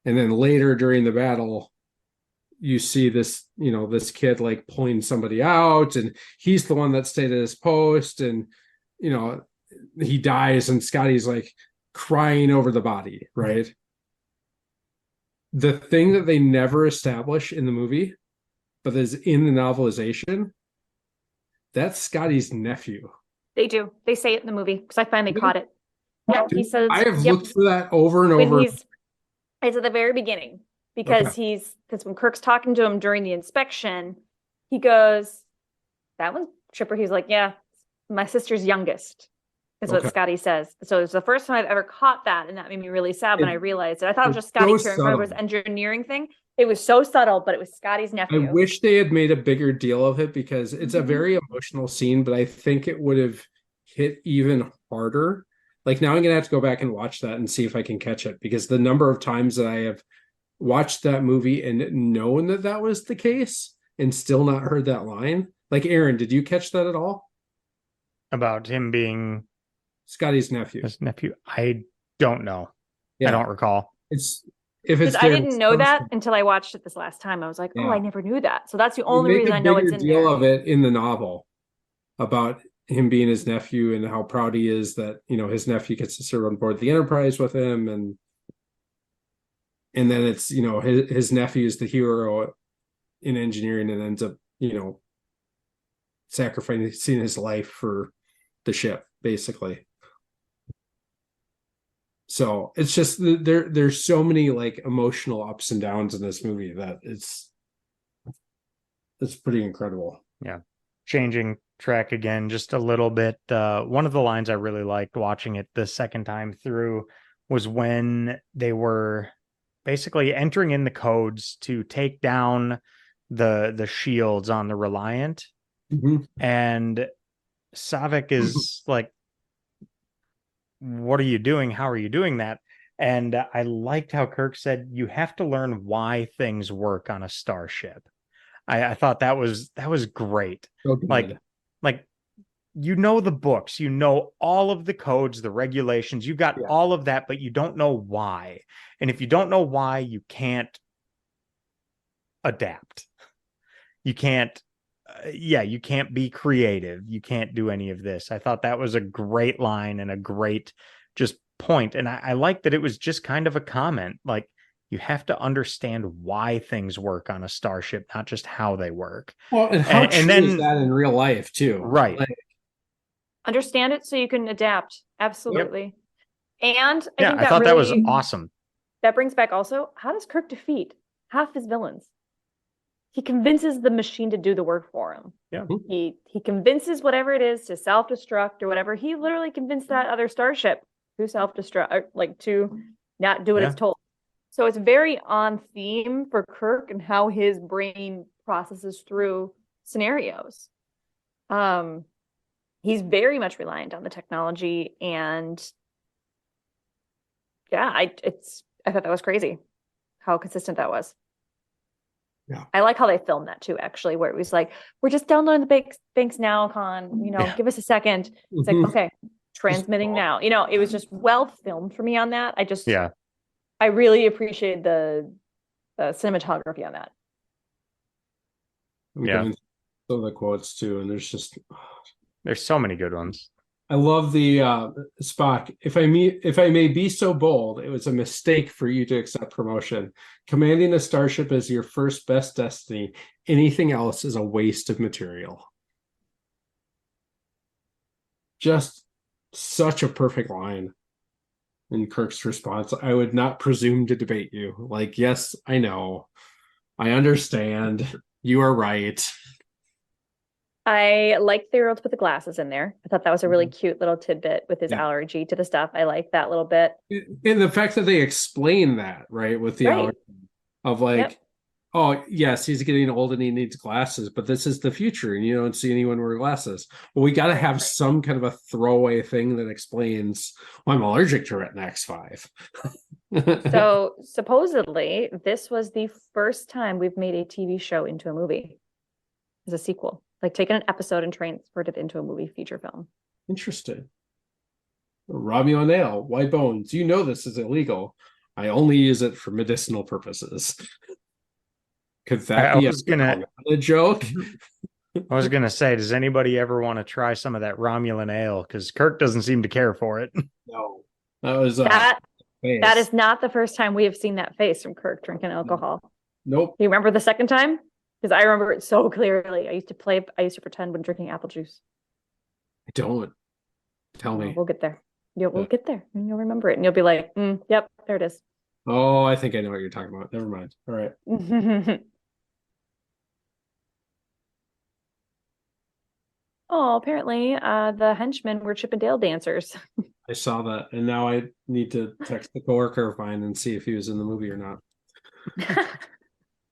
B: And then later during the battle, you see this kid like pulling somebody out, and he's the one that stayed at his post, and he dies, and Scotty's like crying over the body, right? The thing that they never establish in the movie, but is in the novelization, that's Scotty's nephew.
C: They do. They say it in the movie because I finally caught it. Yeah, he says.
B: I have looked for that over and over.
C: It's at the very beginning because when Kirk's talking to him during the inspection, he goes, "That one's Chipper." He's like, "Yeah, my sister's youngest." Is what Scotty says. So it's the first time I've ever caught that, and that made me really sad when I realized it. I thought it was just Scotty caring for his engineering thing. It was so subtle, but it was Scotty's nephew.
B: I wish they had made a bigger deal of it because it's a very emotional scene, but I think it would have hit even harder. Like now I'm going to have to go back and watch that and see if I can catch it, because the number of times that I have watched that movie and known that that was the case and still not heard that line. Like, Aaron, did you catch that at all?
A: About him being
B: Scotty's nephew.
A: His nephew? I don't know. Yeah. I don't recall.
C: I didn't know that until I watched it this last time. I was like, oh, I never knew that. So that's the only reason I know it's in there.
B: Deal of it in the novel about him being his nephew and how proud he is that, you know, his nephew gets to serve on board the Enterprise with him, and then it's, you know, his nephew is the hero in engineering and ends up, you know, sacrificing his life for the ship, basically. So it's just there's so many like emotional ups and downs in this movie that it's pretty incredible.
A: Yeah. Changing track again just a little bit. One of the lines I really liked watching it the second time through was when they were basically entering in the codes to take down the shields on the Reliant. And Saavik is like, what are you doing? How are you doing that? And I liked how Kirk said, you have to learn why things work on a starship. I thought that was great.
B: Okay.
A: Like, you know, the books, you know, all of the codes, the regulations, you got all of that, but you don't know why. And if you don't know why, you can't adapt. You can't, you can't be creative. You can't do any of this. I thought that was a great line and a great just point. And I like that it was just kind of a comment. Like, you have to understand why things work on a starship, not just how they work.
B: Well, and how true is that in real life too?
A: Right.
B: Like,
C: understand it so you can adapt. Absolutely. Yep. And
A: I thought that was awesome.
C: That brings back also, how does Kirk defeat half his villains? He convinces the machine to do the work for him.
A: Yeah.
C: He convinces whatever it is to self-destruct or whatever. He literally convinced that other starship to self-destruct, like to not do what it's told. So it's very on theme for Kirk and how his brain processes through scenarios. He's very much reliant on the technology, and I thought that was crazy how consistent that was.
B: Yeah.
C: I like how they filmed that too, actually, where it was like, we're just downloading the banks now, Khan, you know, give us a second. It's like, okay, transmitting now. You know, it was just well filmed for me on that. I really appreciate the cinematography on that.
B: Some of the quotes too, and
A: there's so many good ones.
B: I love the Spock. If I may be so bold, it was a mistake for you to accept promotion. Commanding a starship is your first best destiny. Anything else is a waste of material. Just such a perfect line. In Kirk's response, I would not presume to debate you. Like, yes, I know. I understand. You are right.
C: I liked they were able to put the glasses in there. I thought that was a really cute little tidbit with his allergy to the stuff. I like that little bit.
B: And the fact that they explain that, right, with the allergy of like, oh, yes, he's getting old and he needs glasses, but this is the future and you don't see anyone wear glasses. Well, we got to have some kind of a throwaway thing that explains, well, I'm allergic to Retina X5.
C: So supposedly this was the first time we've made a TV show into a movie as a sequel, like taken an episode and transferred it into a movie feature film.
B: Interesting. Romulan ale, white bones. You know this is illegal. I only use it for medicinal purposes. Could that be a joke?
A: I was going to say, does anybody ever want to try some of that Romulan ale? Because Kirk doesn't seem to care for it.
B: No. That was
C: That
B: face.
C: is not the first time we have seen that face from Kirk drinking alcohol.
B: Nope.
C: Do you remember the second time? Because I remember it so clearly. I used to pretend when drinking apple juice.
B: I don't. Tell me.
C: We'll get there. We'll get there, and you'll remember it, and you'll be like, "Yep, there it is."
B: Oh, I think I know what you're talking about. Never mind. All right.
C: Oh, apparently, the henchmen were Chip and Dale dancers.
B: I saw that, and now I need to text the coworker of mine and see if he was in the movie or not.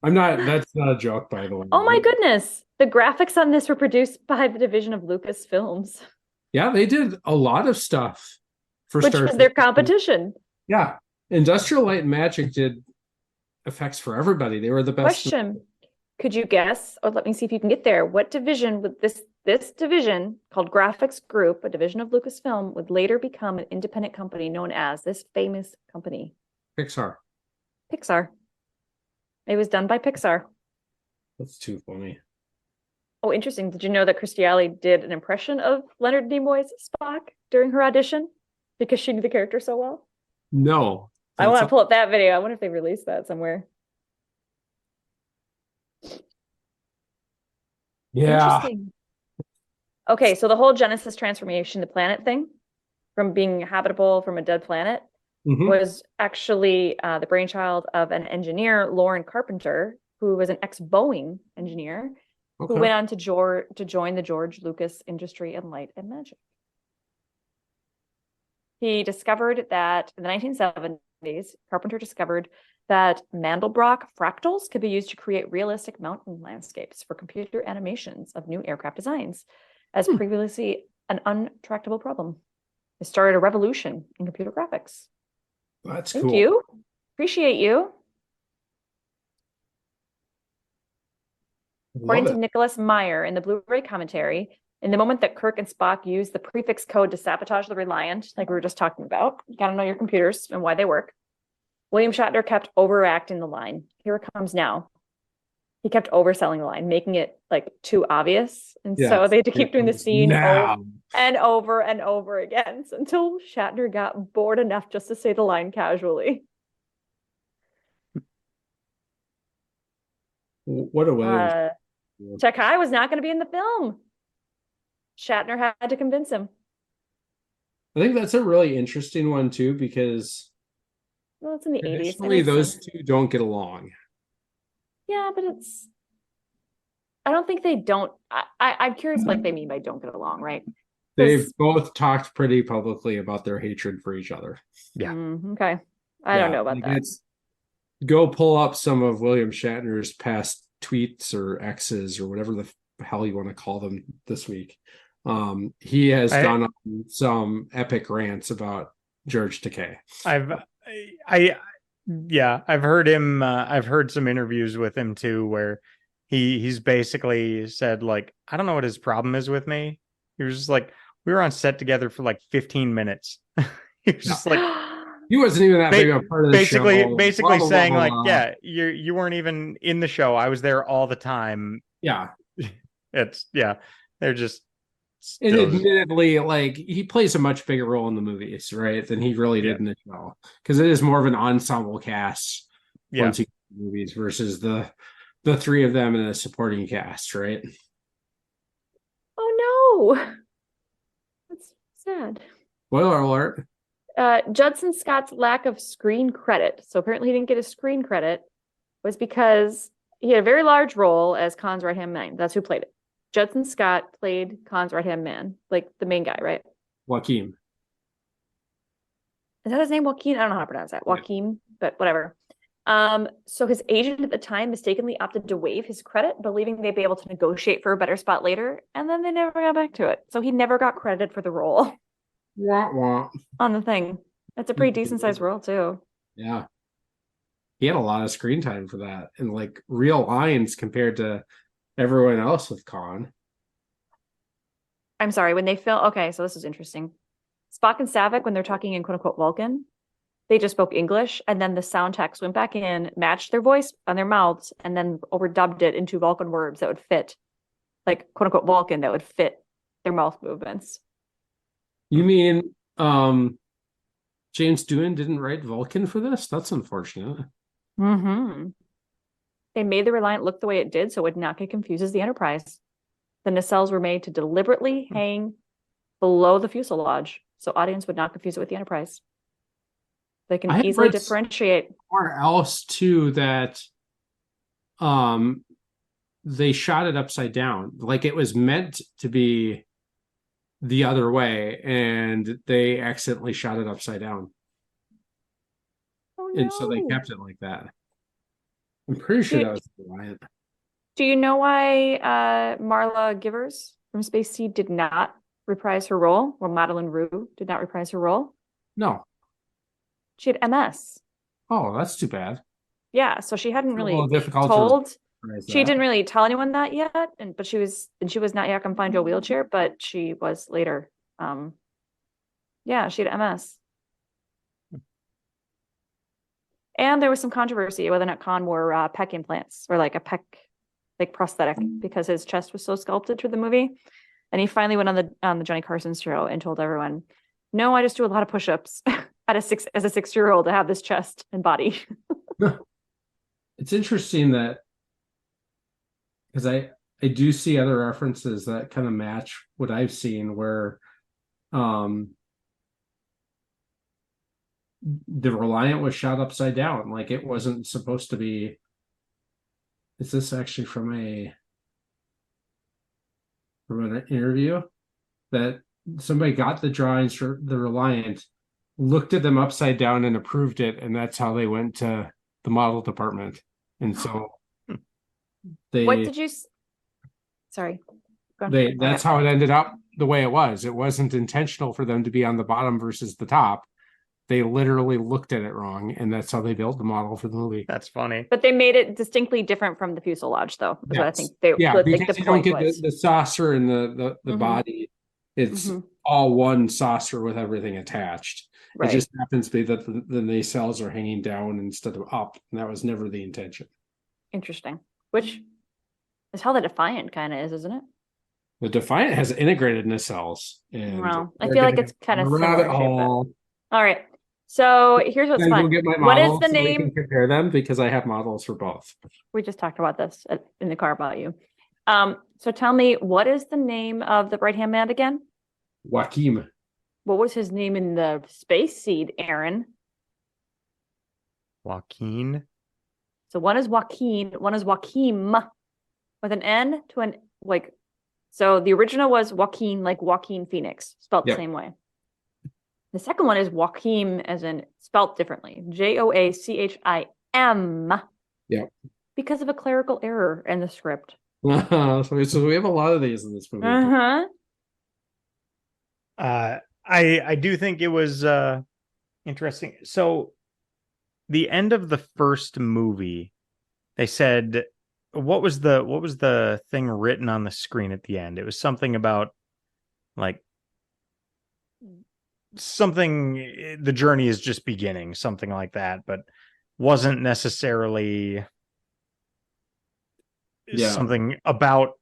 B: I'm not. That's not a joke, by the way.
C: Oh my goodness! The graphics on this were produced by the division of Lucasfilms.
B: Yeah, they did a lot of stuff for
C: which
B: Star
C: was
B: Trek.
C: their competition.
B: Yeah, Industrial Light and Magic did effects for everybody. They were the best.
C: Question: could you guess? Or let me see if you can get there. What division would this division called Graphics Group, a division of Lucasfilm, would later become an independent company known as this famous company?
B: Pixar.
C: Pixar. It was done by Pixar.
B: That's too funny.
C: Oh, interesting. Did you know that Kirstie Alley did an impression of Leonard Nimoy's Spock during her audition because she knew the character so well?
B: No.
C: I want to pull up that video. I wonder if they released that somewhere.
B: Yeah.
C: Interesting. Okay, so the whole Genesis transformation, the planet thing, from being habitable from a dead planet, was actually the brainchild of an engineer, Lauren Carpenter, who was an ex-Boeing engineer, who went on to join the George Lucas Industry in Light and Magic. He discovered that in the 1970s, Carpenter discovered that Mandelbrot fractals could be used to create realistic mountain landscapes for computer animations of new aircraft designs, as previously an untractable problem. It started a revolution in computer graphics.
B: That's
C: cool. Thank you. Appreciate you. According to Nicholas Meyer in the Blu-ray commentary, in the moment that Kirk and Spock use the prefix code to sabotage the Reliant, like we were just talking about, you gotta know your computers and why they work, William Shatner kept overacting the line. Here it comes now. He kept overselling the line, making it like too obvious. And so they had to keep doing the scene over and over and over again until Shatner got bored enough just to say the line casually.
B: What a way.
C: Takai was not going to be in the film. Shatner had to convince him.
B: I think that's a really interesting one too, because
C: it's in the 80s.
B: Traditionally, those two don't get along.
C: Yeah, but I don't think they don't. I'm curious what they mean by don't get along, right?
B: They've both talked pretty publicly about their hatred for each other.
A: Yeah.
C: Okay. I don't know about that.
B: Go pull up some of William Shatner's past tweets or X's or whatever the hell you want to call them this week. He has gone on some epic rants about George Takei.
A: I've heard him. I've heard some interviews with him too, where he's basically said, like, I don't know what his problem is with me. He was just like, we were on set together for like 15 minutes. He was just like,
B: he wasn't even that big a part of the show.
A: Basically saying, like, yeah, you weren't even in the show. I was there all the time.
B: Yeah.
A: They're just.
B: And admittedly, like, he plays a much bigger role in the movies, right, than he really did in the show, because it is more of an ensemble cast once he gets the movies versus the three of them in a supporting cast, right?
C: Oh no, that's sad.
B: Spoiler alert.
C: Judson Scott's lack of screen credit, so apparently he didn't get a screen credit, was because he had a very large role as Khan's right-hand man. That's who played it. Judson Scott played Khan's right-hand man, like the main guy, right?
B: Joaquin.
C: Is that his name? Joaquin? I don't know how to pronounce that. Joaquin, but whatever. So his agent at the time mistakenly opted to waive his credit, believing they'd be able to negotiate for a better spot later, and then they never got back to it. So he never got credited for the role. On the thing. That's a pretty decent sized role too.
B: Yeah. He had a lot of screen time for that, and like real lines compared to everyone else with Khan.
C: I'm sorry, when they film, okay, so this is interesting. Spock and Saavik, when they're talking in quote unquote Vulcan, they just spoke English, and then the sound techs went back in, matched their voice on their mouths, and then overdubbed it into Vulcan words that would fit, like quote unquote Vulcan, that would fit their mouth movements.
B: You mean James Doohan didn't write Vulcan for this? That's unfortunate.
C: Mm-hmm. They made the Reliant look the way it did so it would not get confused as the Enterprise. The nacelles were made to deliberately hang below the fuselage so audience would not confuse it with the Enterprise. They can easily differentiate.
B: Or else too that they shot it upside down. Like it was meant to be the other way, and they accidentally shot it upside down.
C: Oh,
B: no. And so they kept it like that. I'm pretty sure that was the Reliant.
C: Do you know why Marla Givers from Space Seed did not reprise her role? Or Madeline Rue did not reprise her role?
B: No.
C: She had MS.
B: Oh, that's too bad.
C: Yeah, so she hadn't really
B: told.
C: She didn't really tell anyone that yet, but she was not yet confined to a wheelchair, but she was later. Yeah, she had MS. And there was some controversy whether or not Khan wore pec implants or like a pec prosthetic because his chest was so sculpted through the movie. And he finally went on the Johnny Carson show and told everyone, "No, I just do a lot of push-ups as a 6-year-old to have this chest and body."
B: It's interesting that because I do see other references that kind of match what I've seen where the Reliant was shot upside down. Like it wasn't supposed to be. Is this actually from an interview that somebody got the drawings for the Reliant, looked at them upside down and approved it, and that's how they went to the model department. And so
C: what did you sorry
B: that's how it ended up the way it was. It wasn't intentional for them to be on the bottom versus the top. They literally looked at it wrong, and that's how they built the model for the movie.
A: That's funny.
C: But they made it distinctly different from the fuselage, though. Is what I think
B: because you don't get the saucer and the body. It's all one saucer with everything attached. Right. It just happens to be that the nacelles are hanging down instead of up, and that was never the intention.
C: Interesting. Which is how the Defiant kind of is, isn't it?
B: The Defiant has integrated nacelles.
C: Well, I feel like it's kind of similar. All right. So here's what's fun. What is the name?
B: We can compare them because I have models for both.
C: We just talked about this in the car about you. So tell me, what is the name of the right-hand man again?
B: Joachim.
C: What was his name in the Space Seed, Aaron?
A: Joaquin.
C: So one is Joaquin, one is Joachim with an N to an like. So the original was Joaquin, like Joaquin Phoenix, spelled the same way. The second one is Joachim, as in spelt differently, Joachim.
B: Yeah.
C: Because of a clerical error in the script.
B: So we have a lot of these in this movie.
A: I do think it was interesting. So the end of the first movie, they said, what was the thing written on the screen at the end? It was something about like something, the journey is just beginning, something like that, but wasn't necessarily something about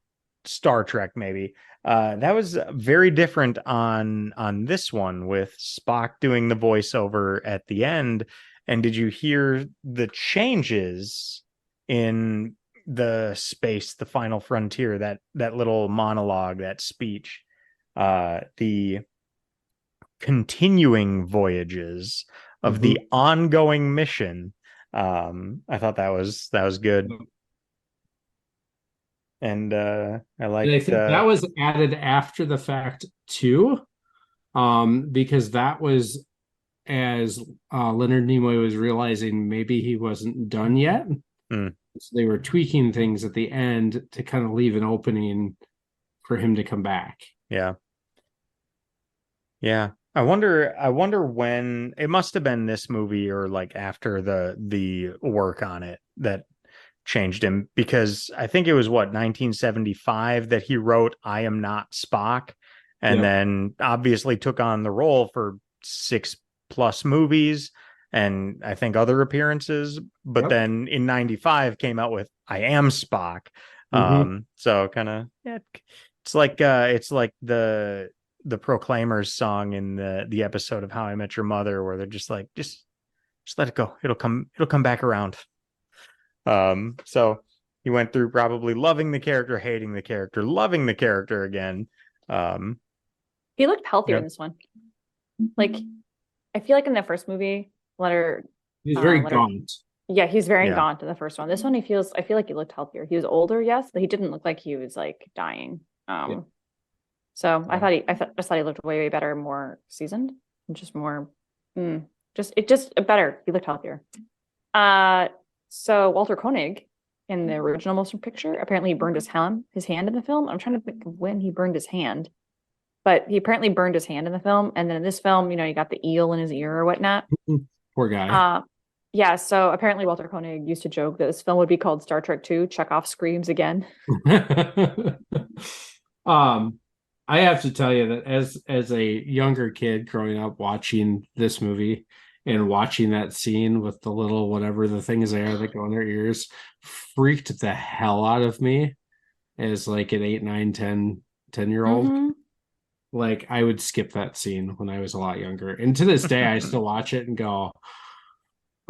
A: Star Trek, maybe. That was very different on this one with Spock doing the voiceover at the end. And did you hear the changes in the space, the final frontier, that little monologue, that speech, the continuing voyages of the ongoing mission. I thought that was good. And I liked,
B: I think that was added after the fact too, because that was as Leonard Nimoy was realizing maybe he wasn't done yet. So they were tweaking things at the end to kind of leave an opening for him to come back.
A: Yeah. I wonder when it must have been this movie or like after the work on it that changed him, because I think it was 1975 that he wrote I Am Not Spock, and then obviously took on the role for 6+ movies and I think other appearances, but then in 95 came out with I Am Spock. So kind of it's like the the Proclaimers song in the episode of How I Met Your Mother, where they're just like, just let it go. It'll come back around. So he went through probably loving the character, hating the character, loving the character again.
C: He looked healthier in this one. Like, I feel like in the first movie,
B: he's very gaunt.
C: Yeah, he's very gaunt in the first one. This one, I feel like he looked healthier. He was older, yes, but he didn't look like he was like dying. So I thought he looked way better, more seasoned, and just more, just better. He looked healthier. So Walter Koenig in the original motion picture, apparently he burned his hand in the film. I'm trying to think of when he burned his hand, but he apparently burned his hand in the film. And then in this film, you got the eel in his ear or whatnot.
B: Poor guy.
C: Yeah, so apparently Walter Koenig used to joke that this film would be called Star Trek II, Chekhov Screams Again.
B: I have to tell you that as a younger kid growing up watching this movie and watching that scene with the little whatever the things are that go in their ears freaked the hell out of me as like an 8, 9, 10-year-old.
C: Mm-hmm.
B: Like I would skip that scene when I was a lot younger. And to this day I still watch it and go,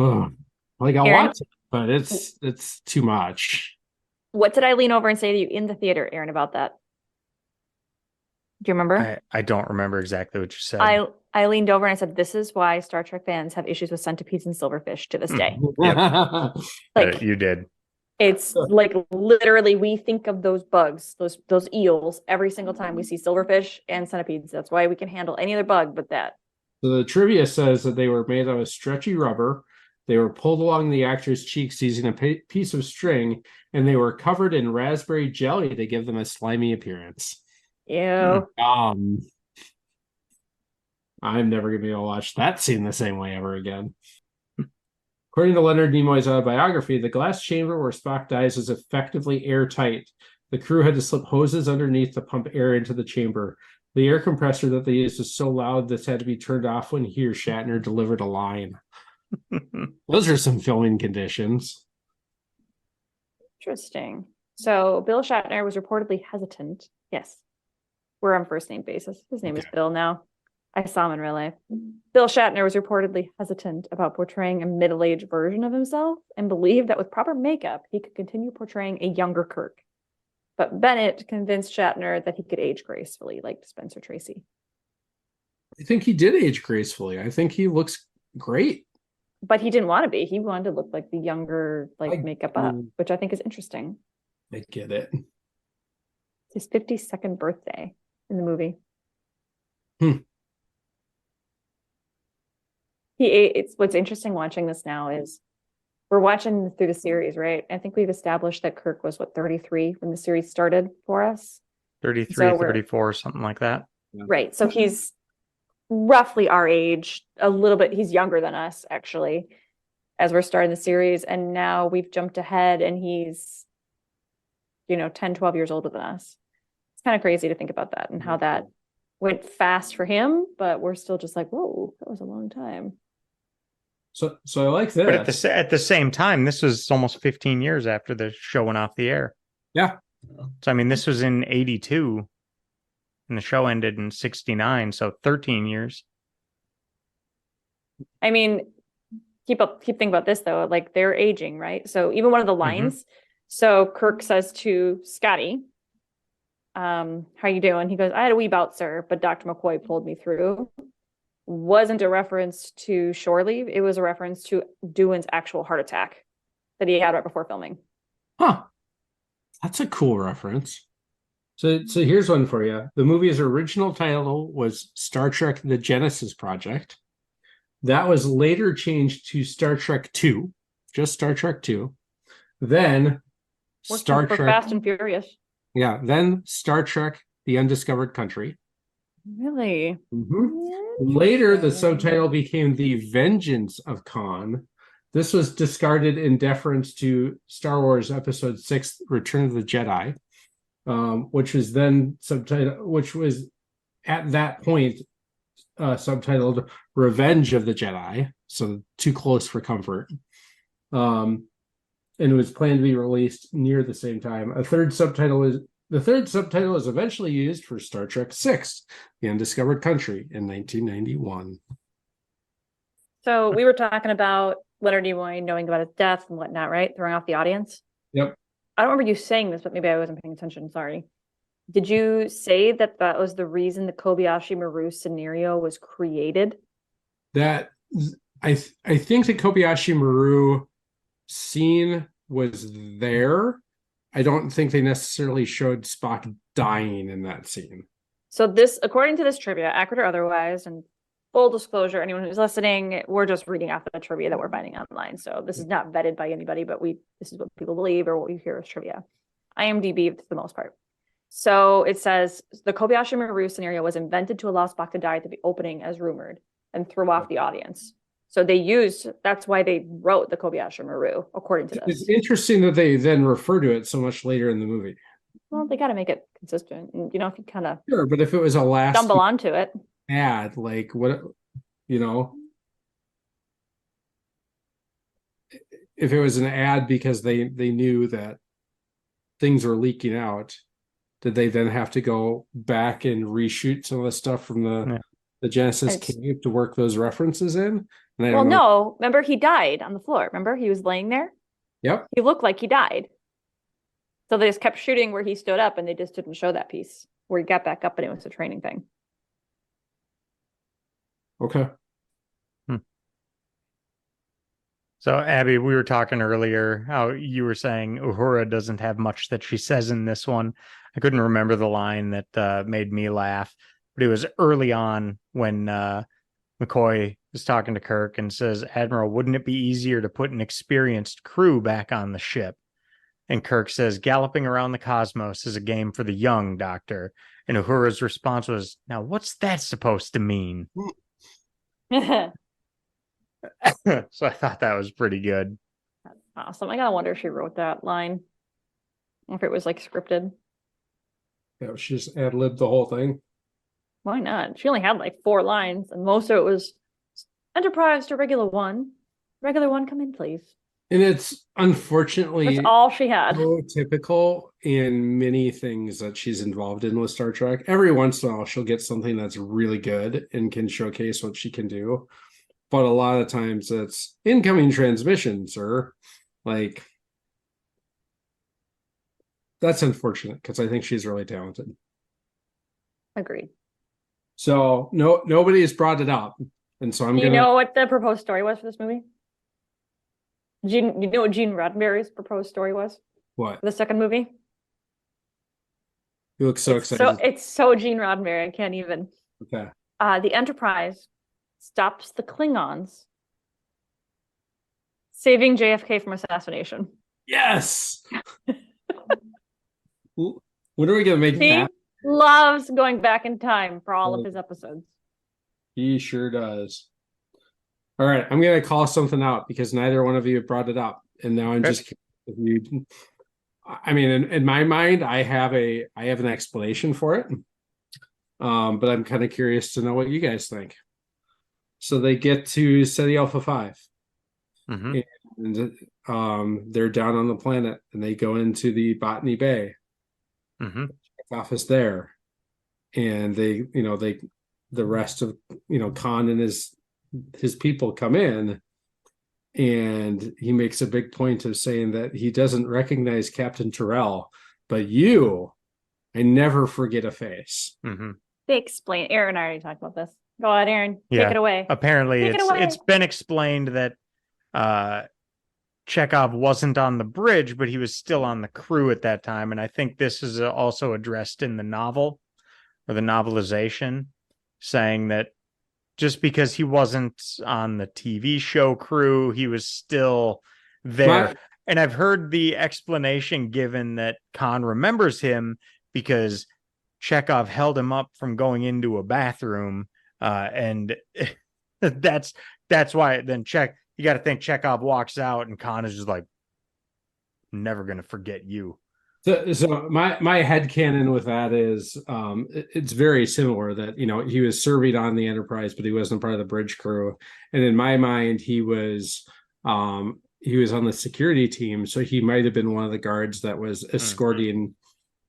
B: oh, like I'll watch it, but it's too much.
C: What did I lean over and say to you in the theater, Aaron, about that? Do you remember?
A: I don't remember exactly what you said.
C: I leaned over and I said, this is why Star Trek fans have issues with centipedes and silverfish to this day.
A: Like you did.
C: It's like literally we think of those bugs, those eels every single time we see silverfish and centipedes. That's why we can handle any other bug but that.
B: So the trivia says that they were made out of stretchy rubber. They were pulled along the actor's cheeks using a piece of string, and they were covered in raspberry jelly to give them a slimy appearance.
C: Ew.
B: I'm never going to be able to watch that scene the same way ever again. According to Leonard Nimoy's autobiography, the glass chamber where Spock dies is effectively airtight. The crew had to slip hoses underneath to pump air into the chamber. The air compressor that they used was so loud this had to be turned off when he or Shatner delivered a line. Those are some filming conditions.
C: Interesting. So Bill Shatner was reportedly hesitant. Yes. We're on first name basis. His name is Bill now. I saw him in real life. Bill Shatner was reportedly hesitant about portraying a middle-aged version of himself and believed that with proper makeup, he could continue portraying a younger Kirk. But Bennett convinced Shatner that he could age gracefully, like Spencer Tracy.
B: I think he did age gracefully. I think he looks great.
C: But he didn't want to be. He wanted to look like the younger, makeup up, which I think is interesting.
B: I get it.
C: His 52nd birthday in the movie. It's what's interesting watching this now is we're watching through the series, right? I think we've established that Kirk was 33 when the series started for us.
A: 33, 34, something like that.
C: Right. So he's roughly our age, a little bit. He's younger than us, actually, as we're starting the series. And now we've jumped ahead and he's, 10, 12 years older than us. It's kind of crazy to think about that and how that went fast for him, but we're still just like, whoa, that was a long time.
B: So I like this.
A: But at the same time, this was almost 15 years after the show went off the air.
B: Yeah.
A: So, I mean, this was in 82 and the show ended in 69. So 13 years.
C: I mean, keep thinking about this though, like they're aging, right? So even one of the lines, so Kirk says to Scotty, how you doing? He goes, I had a wee bout, sir, but Dr. McCoy pulled me through. Wasn't a reference to shore leave. It was a reference to Doohan's actual heart attack that he had right before filming.
B: Huh. That's a cool reference. So here's one for you. The movie's original title was Star Trek: The Genesis Project. That was later changed to Star Trek II, just Star Trek II. Then Star Trek
C: Fast and Furious.
B: Yeah, then Star Trek: The Undiscovered Country.
C: Really?
B: Later, the subtitle became The Vengeance of Khan. This was discarded in deference to Star Wars Episode 6, Return of the Jedi, which was at that point subtitled Revenge of the Jedi, so too close for comfort. And it was planned to be released near the same time. A third subtitle The third subtitle was eventually used for Star Trek VI, The Undiscovered Country, in 1991.
C: So we were talking about Leonard Nimoy knowing about his death and whatnot, right? Throwing off the audience.
B: Yep.
C: I don't remember you saying this, but maybe I wasn't paying attention. Sorry. Did you say that was the reason the Kobayashi Maru scenario was created?
B: That I think the Kobayashi Maru scene was there. I don't think they necessarily showed Spock dying in that scene.
C: So this, according to this trivia, accurate or otherwise, and full disclosure, anyone who's listening, we're just reading off the trivia that we're finding online. So this is not vetted by anybody, but this is what people believe or what we hear as trivia. IMDb for the most part. So it says the Kobayashi Maru scenario was invented to allow Spock to die at the opening as rumored and throw off the audience. So that's why they wrote the Kobayashi Maru, according to this.
B: It's interesting that they then refer to it so much later in the movie.
C: Well, they got to make it consistent. And, if you kind of
B: Sure, but if it was a last
C: stumble onto it.
B: Ad, like what, if it was an ad because they knew that things were leaking out, did they then have to go back and reshoot some of the stuff from the Genesis cave to work those references in? And
C: no, remember he died on the floor. Remember he was laying there?
B: Yep.
C: He looked like he died. So they just kept shooting where he stood up and they just didn't show that piece where he got back up and it was a training thing.
B: Okay.
A: So, Abbie, we were talking earlier how you were saying Uhura doesn't have much that she says in this one. I couldn't remember the line that made me laugh, but it was early on when McCoy is talking to Kirk and says, "Admiral, wouldn't it be easier to put an experienced crew back on the ship?" And Kirk says, "Galloping around the cosmos is a game for the young, Doctor." And Uhura's response was, "Now, what's that supposed to mean?" So I thought that was pretty good.
C: That's awesome. I gotta wonder if she wrote that line, or if it was like scripted.
B: Yeah, she just ad-libbed the whole thing.
C: Why not? She only had like 4 lines, and most of it was Enterprise to regular one. Regular one, come in, please.
B: And it's unfortunately
C: that's all she had.
B: So typical in many things that she's involved in with Star Trek. Every once in a while, she'll get something that's really good and can showcase what she can do. But a lot of times it's incoming transmission, sir. Like, that's unfortunate because I think she's really talented.
C: Agreed.
B: So nobody has brought it up. And so
C: you know what the proposed story was for this movie? You know what Gene Roddenberry's proposed story was?
B: What?
C: For the second movie?
B: You look so excited.
C: It's so Gene Roddenberry, I can't even.
B: Okay.
C: The Enterprise stops the Klingons, saving JFK from assassination.
B: Yes. When are we gonna make that?
C: He loves going back in time for all of his episodes.
B: He sure does. All right, I'm gonna call something out because neither one of you brought it up, and now I'm just. I mean, in my mind, I have an explanation for it, but I'm kind of curious to know what you guys think. So they get to SETI Alpha 5, and they're down on the planet, and they go into the Botany Bay office there, and the rest of Khan and his people come in, and he makes a big point of saying that he doesn't recognize Captain Terrell, but I never forget a face.
C: They explain. Aaron and I already talked about this. Go ahead, Aaron. Take it away.
A: Apparently, it's been explained that Chekhov wasn't on the bridge, but he was still on the crew at that time. And I think this is also addressed in the novel or the novelization, saying that just because he wasn't on the TV show crew, he was still there. And I've heard the explanation given that Khan remembers him because Chekhov held him up from going into a bathroom. And that's why then you got to think Chekhov walks out and Khan is just like, never going to forget you.
B: So my headcanon with that is it's very similar that, he was serving on the Enterprise, but he wasn't part of the bridge crew. And in my mind, he was on the security team. So he might have been one of the guards that was escorting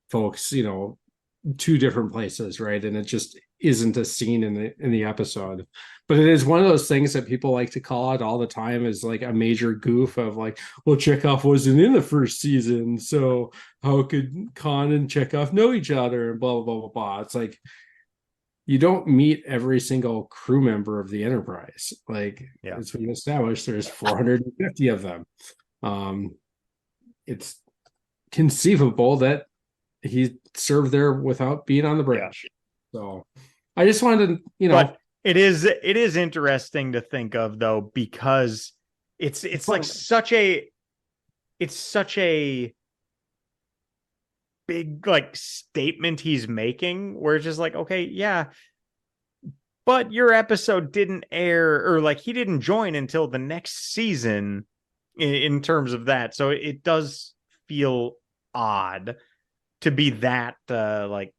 B: folks, two different places, right? And it just isn't a scene in the episode. But it is one of those things that people like to call out all the time as like a major goof of like, well, Chekhov wasn't in the first season, so how could Khan and Chekhov know each other and blah blah blah blah. It's like you don't meet every single crew member of the Enterprise. Like it's been established, there's 450 of them. It's conceivable that he served there without being on the bridge. So I just wanted to,
A: But it is interesting to think of though, because it's like such a big like statement he's making, where it's just like, okay, yeah, but your episode didn't air, or like he didn't join until the next season in terms of that. So it does feel odd to be that like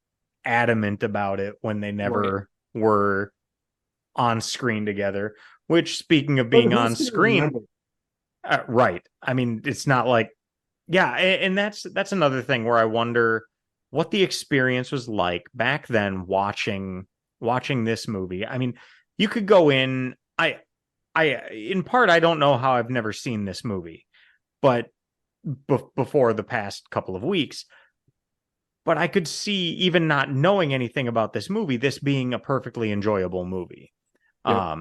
A: adamant about it when they never were on screen together. Which, speaking of being on screen, right? I mean, it's not like, and that's another thing where I wonder what the experience was like back then watching this movie. I mean, you could go in. I in part, I don't know how I've never seen this movie, but before the past couple of weeks. But I could see, even not knowing anything about this movie, this being a perfectly enjoyable movie. Yep.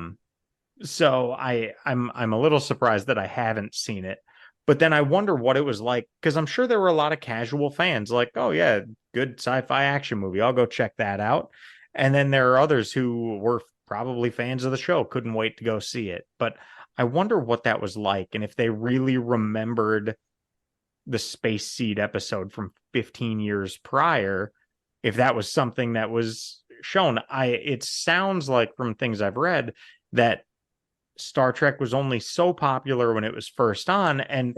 A: So I'm a little surprised that I haven't seen it. But then I wonder what it was like, because I'm sure there were a lot of casual fans like, oh yeah, good sci-fi action movie, I'll go check that out. And then there are others who were probably fans of the show, couldn't wait to go see it. But I wonder what that was like, and if they really remembered the Space Seed episode from 15 years prior, if that was something that was shown. It sounds like, from things I've read, that Star Trek was only so popular when it was first on and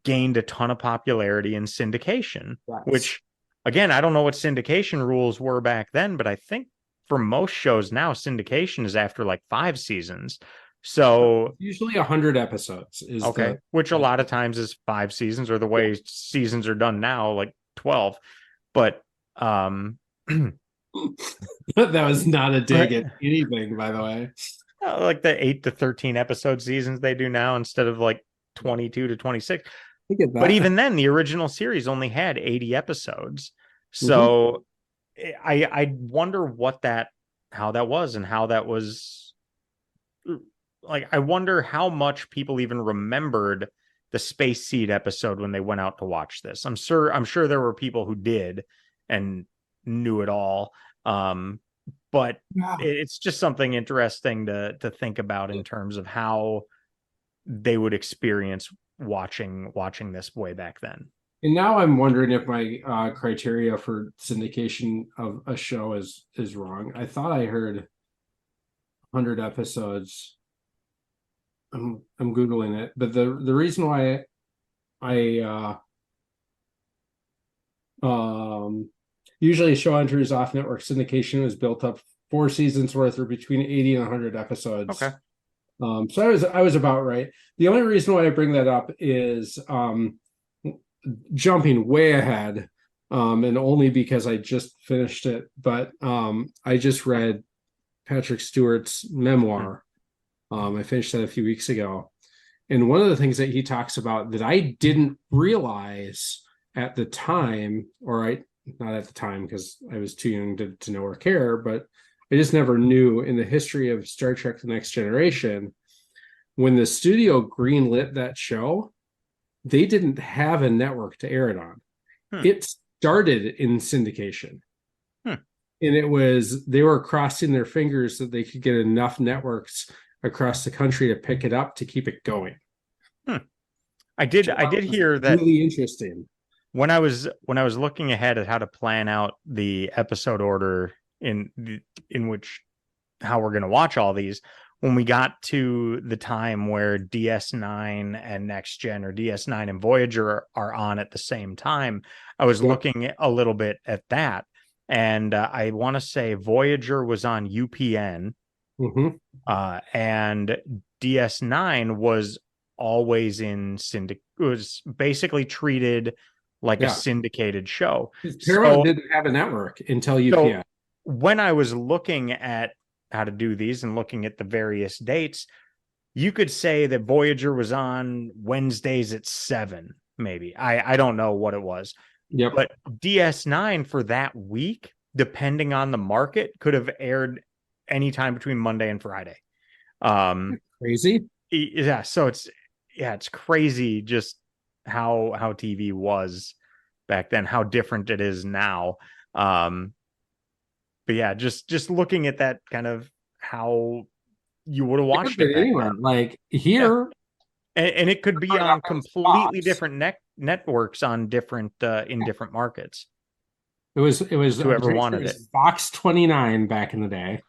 A: gained a ton of popularity in syndication, which, again, I don't know what syndication rules were back then, but I think for most shows now, syndication is after like 5 seasons. So
B: usually 100 episodes is
A: okay, which a lot of times is 5 seasons, or the way seasons are done now, like 12. But
B: that was not a dig at anything, by the way.
A: Like the 8 to 13 episode seasons they do now instead of like 22 to 26. But even then, the original series only had 80 episodes. So I wonder how that was, and how that was like. I wonder how much people even remembered the Space Seed episode when they went out to watch this. I'm sure there were people who did and knew it all. But it's just something interesting to think about in terms of how they would experience watching this way back then.
B: And now I'm wondering if my criteria for syndication of a show is wrong. I thought I heard 100 episodes. I'm Googling it, but the reason why I usually a show enters off network syndication was built up 4 seasons worth, or between 80 and 100 episodes.
A: Okay.
B: So I was about right. The only reason why I bring that up is jumping way ahead, and only because I just finished it. But I just read Patrick Stewart's memoir. I finished that a few weeks ago. And one of the things that he talks about that I didn't realize at the time, not at the time because I was too young to know or care, but I just never knew, in the history of Star Trek The Next Generation, when the studio greenlit that show, they didn't have a network to air it on. It started in syndication. And they were crossing their fingers that they could get enough networks across the country to pick it up to keep it going.
A: I did hear that.
B: Really interesting.
A: When I was looking ahead at how to plan out the episode order in which how we're going to watch all these, when we got to the time where DS9 and Next Gen, or DS9 and Voyager, are on at the same time, I was looking a little bit at that, and I want to say Voyager was on UPN, and DS9 was always in was basically treated like a syndicated show.
B: Paramount didn't have a network until UPN.
A: So when I was looking at how to do these and looking at the various dates, you could say that Voyager was on Wednesdays at 7, maybe. I don't know what it was.
B: Yep.
A: But DS9 for that week, depending on the market, could have aired anytime between Monday and Friday.
B: Crazy.
A: Yeah, so it's crazy just how TV was back then, how different it is now. But yeah, just looking at that kind of how you would have watched it
B: anywhere, like here.
A: Yeah. And it could be on completely different networks on different in different markets.
B: It was
A: whoever wanted it.
B: Fox 29 back in the day.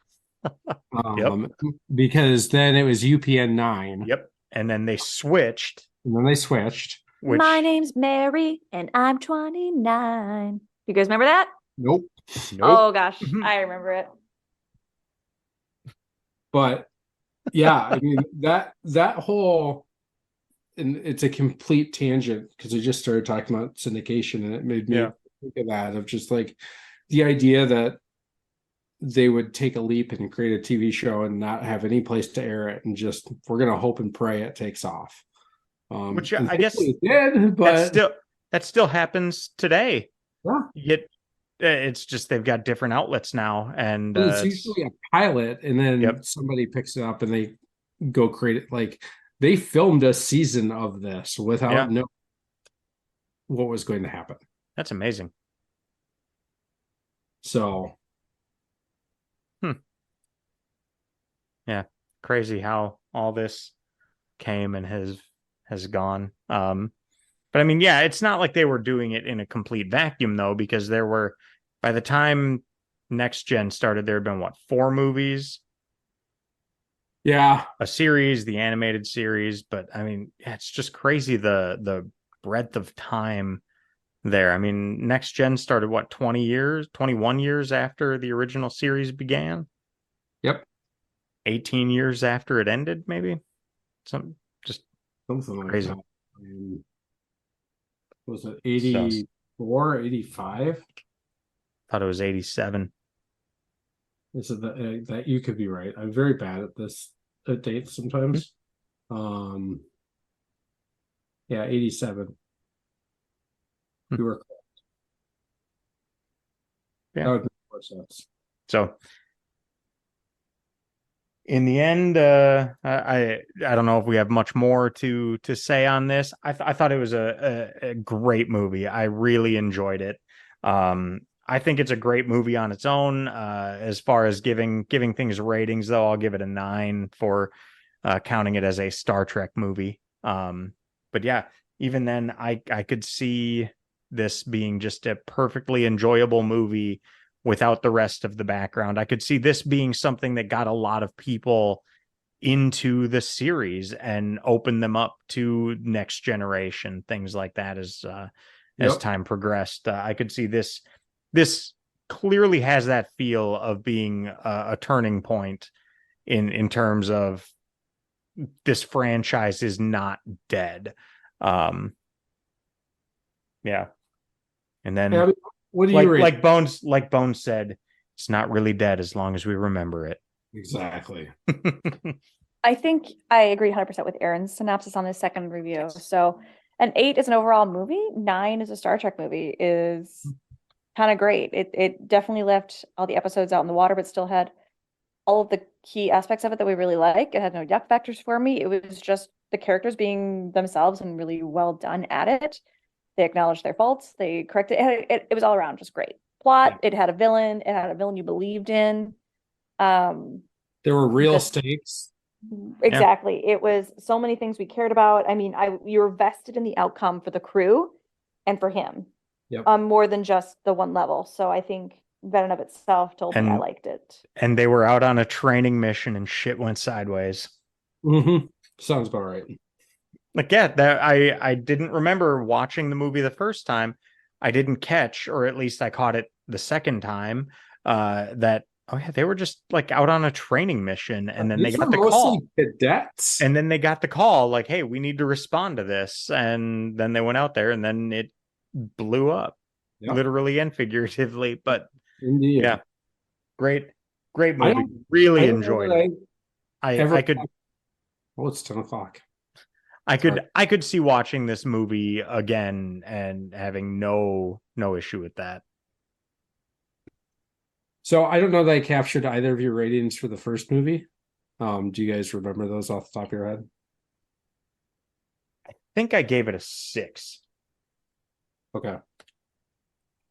A: Yep.
B: Because then it was UPN 9.
A: Yep. And then they switched.
C: My name's Mary and I'm 29. You guys remember that?
B: Nope.
C: Oh gosh, I remember it.
B: But yeah, I mean that whole, and it's a complete tangent because I just started talking about syndication and it made me think of that, of just like the idea that they would take a leap and create a TV show and not have any place to air it, and just we're gonna hope and pray it takes off.
A: Which I guess
B: it did, but
A: that still happens today.
B: Yeah.
A: Yet it's just they've got different outlets now, and
B: it's usually a pilot, and then somebody picks it up and they go create it. Like they filmed a season of this without knowing what was going to happen.
A: That's amazing.
B: So,
A: yeah, crazy how all this came and has gone. But I mean, yeah, it's not like they were doing it in a complete vacuum though, because there were, by the time Next Gen started, there had been 4 movies, a series, the animated series. But I mean, it's just crazy the breadth of time there. I mean, Next Gen started 21 years after the original series began.
B: Yep.
A: 18 years after it ended, maybe. Something crazy.
B: Like that. Was it 84, 85?
A: Thought it was 87.
B: This is that you could be right. I'm very bad at this date sometimes. 87. You were correct.
A: Yeah.
B: That would make more sense.
A: So in the end, I don't know if we have much more to say on this. I thought it was a great movie. I really enjoyed it. I think it's a great movie on its own. As far as giving things ratings, though, I'll give it a 9 for counting it as a Star Trek movie. But yeah, even then, I could see this being just a perfectly enjoyable movie without the rest of the background. I could see this being something that got a lot of people into the series and opened them up to Next Generation, things like that as time progressed. I could see this clearly has that feel of being a turning point in terms of this franchise is not dead. Yeah. And then
B: what do you rate?
A: Like Bones said, it's not really dead as long as we remember it.
B: Exactly.
C: I think I agree 100% with Aaron's synopsis on this second review. So an 8 is an overall movie. 9 is a Star Trek movie is kind of great. It definitely left all the episodes out in the water, but still had all of the key aspects of it that we really like. It had no yuck factors for me. It was just the characters being themselves and really well done at it. They acknowledged their faults. They corrected it. It was all around just great. Plot. It had a villain. It had a villain you believed in.
B: There were real stakes.
C: Exactly. It was so many things we cared about. I mean, you were vested in the outcome for the crew and for him.
B: Yep.
C: More than just the one level. So I think that in of itself told me I liked it.
A: And they were out on a training mission and shit went sideways.
B: Mm-hmm. Sounds about right.
A: Like, yeah, that I didn't remember watching the movie the first time. I didn't catch, or at least I caught it the second time, that they were just like out on a training mission, and then they got the call.
B: Cadets.
A: And then they got the call, like, hey, we need to respond to this. And then they went out there, and then it blew up,
B: Yep.
A: literally and figuratively. But
B: Indeed.
A: yeah, great, great
B: I
A: movie.
B: don't I
A: Really
B: don't know
A: enjoyed
B: that
A: it.
B: I
A: I
B: ever.
A: I could
B: Oh, it's 10 o'clock.
A: I
B: Sorry.
A: could I could see watching this movie again and having no issue with that.
B: So I don't know that I captured either of your ratings for the first movie. Do you guys remember those off the top of your head?
A: I think I gave it a 6.
B: Okay.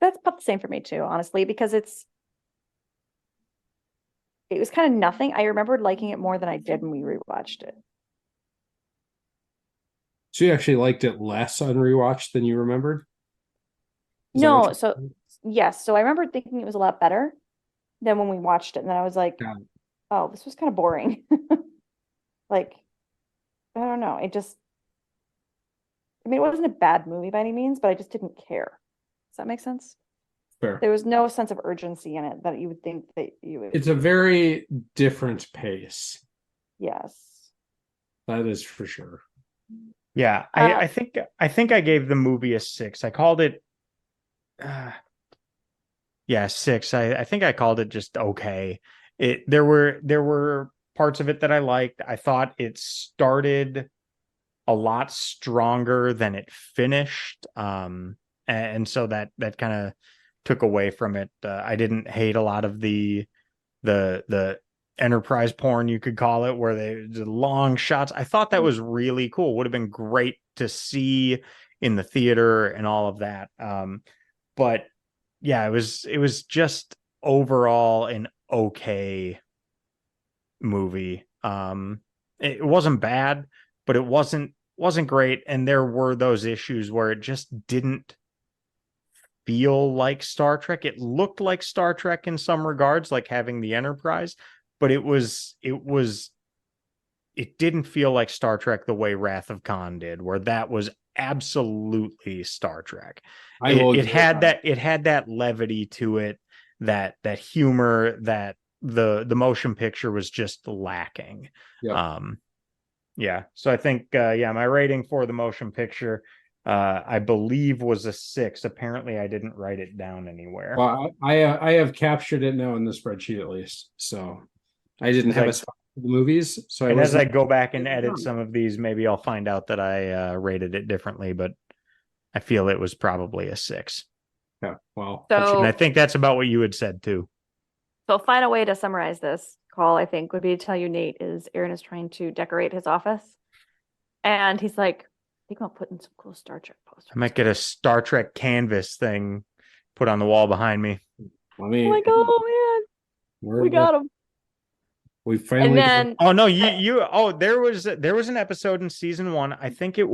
C: That's about the same for me too, honestly, because it was kind of nothing. I remembered liking it more than I did when we rewatched it.
B: So you actually liked it less on rewatch than you remembered? Is that what
C: No, so yes, so I remember thinking it was a lot better than when we watched it, and then I was like,
B: got it.
C: oh, this was kind of boring. Like, I don't know. I mean, it wasn't a bad movie by any means, but I just didn't care. Does that make sense?
B: Fair.
C: There was no sense of urgency in it that you would think that you would.
B: It's a very different pace.
C: Yes.
B: That is for sure.
A: Yeah,
C: Uh,
A: I think I gave the movie a 6. I called it yeah, 6. I think I called it just okay. There were parts of it that I liked. I thought it started a lot stronger than it finished. And so that kind of took away from it. I didn't hate a lot of the enterprise porn, you could call it, where the long shots. I thought that was really cool. Would have been great to see in the theater and all of that. But yeah, it was just overall an okay movie. It wasn't bad, but it wasn't great, and there were those issues where it just didn't feel like Star Trek. It looked like Star Trek in some regards, like having the Enterprise, but it didn't feel like Star Trek the way Wrath of Khan did, where that was absolutely Star Trek.
B: I
A: It
B: will
A: it
B: agree with
A: had
B: that.
A: that levity to it, that humor that the motion picture was just lacking.
B: Yep.
A: Um yeah, so I think yeah, my rating for the motion picture I believe was a 6. Apparently I didn't write it down anywhere.
B: Well, I have captured it now in the spreadsheet at least. So I didn't
A: As
B: have a
A: I
B: spot for the movies, so I
A: And as I
B: wasn't.
A: go back and edit some of these, maybe I'll find out that I rated it differently, but I feel it was probably a 6.
B: Yeah. Well,
A: And I
C: so
A: think that's about what you had said too.
C: so final way to summarize this call, I think, would be to tell you Nate is Aaron is trying to decorate his office. And he's like, I think I'll put in some cool Star Trek posters.
A: I might get a Star Trek canvas thing put on the wall behind me.
B: let
C: I'm
B: me.
C: like, oh man, we got him.
B: We
C: And
B: finally got.
C: then
A: Oh no,
C: I,
A: there was an episode in season 1. I think it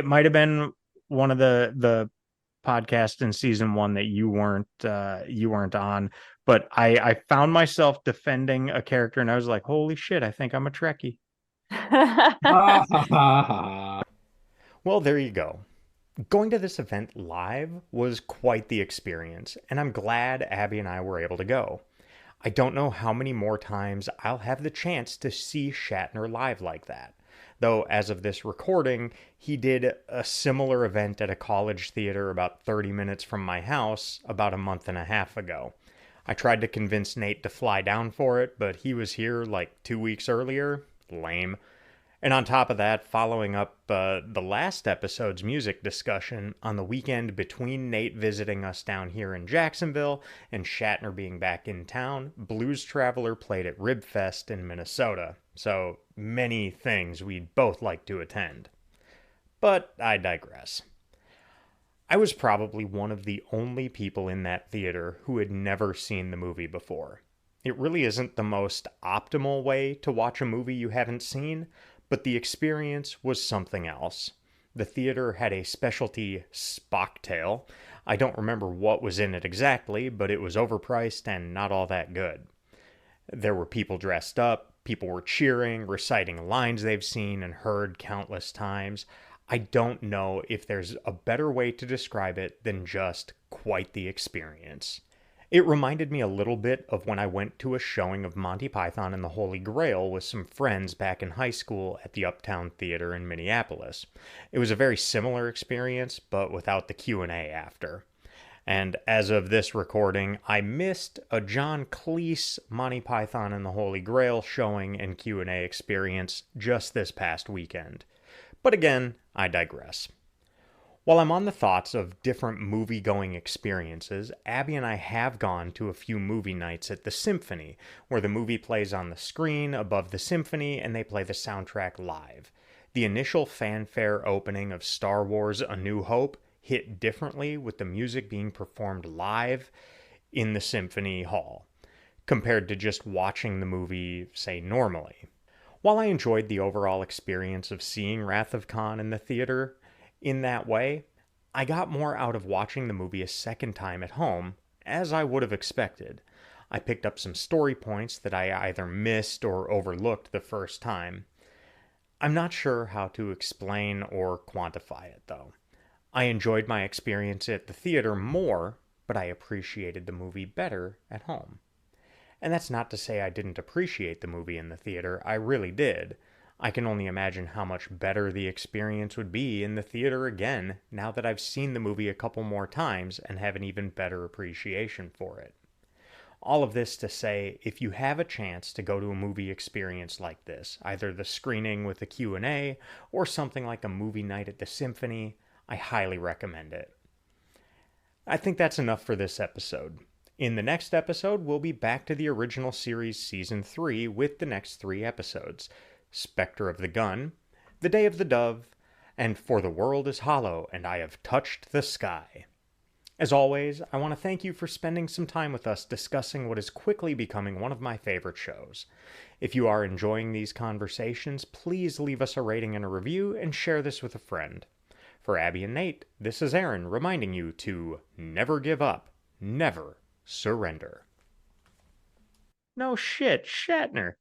A: might have been one of the podcast in season 1 that you weren't on, but I found myself defending a character and I was like, holy shit, I think I'm a Trekkie. Well, there you go. Going to this event live was quite the experience, and I'm glad Abbie and I were able to go. I don't know how many more times I'll have the chance to see Shatner live like that. Though, as of this recording, he did a similar event at a college theater about 30 minutes from my house about a month and a half ago. I tried to convince Nate to fly down for it, but he was here like 2 weeks earlier. Lame. And on top of that, following up the last episode's music discussion, on the weekend between Nate visiting us down here in Jacksonville and Shatner being back in town, Blues Traveler played at Ribfest in Minnesota. So many things we'd both like to attend. But I digress. I was probably one of the only people in that theater who had never seen the movie before. It really isn't the most optimal way to watch a movie you haven't seen, but the experience was something else. The theater had a specialty Spocktail. I don't remember what was in it exactly, but it was overpriced and not all that good. There were people dressed up, people were cheering, reciting lines they've seen and heard countless times. I don't know if there's a better way to describe it than just quite the experience. It reminded me a little bit of when I went to a showing of Monty Python and the Holy Grail with some friends back in high school at the Uptown Theater in Minneapolis. It was a very similar experience, but without the Q&A after. And as of this recording, I missed a John Cleese Monty Python and the Holy Grail showing and Q&A experience just this past weekend. But again, I digress. While I'm on the thoughts of different movie-going experiences, Abbie and I have gone to a few movie nights at the Symphony, where the movie plays on the screen above the symphony and they play the soundtrack live. The initial fanfare opening of Star Wars A New Hope hit differently with the music being performed live in the Symphony Hall, compared to just watching the movie, say, normally. While I enjoyed the overall experience of seeing Wrath of Khan in the theater, in that way, I got more out of watching the movie a second time at home, as I would have expected. I picked up some story points that I either missed or overlooked the first time. I'm not sure how to explain or quantify it, though. I enjoyed my experience at the theater more, but I appreciated the movie better at home. And that's not to say I didn't appreciate the movie in the theater, I really did. I can only imagine how much better the experience would be in the theater again now that I've seen the movie a couple more times and have an even better appreciation for it. All of this to say, if you have a chance to go to a movie experience like this, either the screening with a Q&A or something like a movie night at the Symphony, I highly recommend it. I think that's enough for this episode. In the next episode, we'll be back to the original series Season 3 with the next 3 episodes. Spectre of the Gun, The Day of the Dove, and For the World is Hollow and I Have Touched the Sky. As always, I want to thank you for spending some time with us discussing what is quickly becoming one of my favorite shows. If you are enjoying these conversations, please leave us a rating and a review and share this with a friend. For Abbie and Nate, this is Aaron reminding you to never give up, never surrender. No shit, Shatner.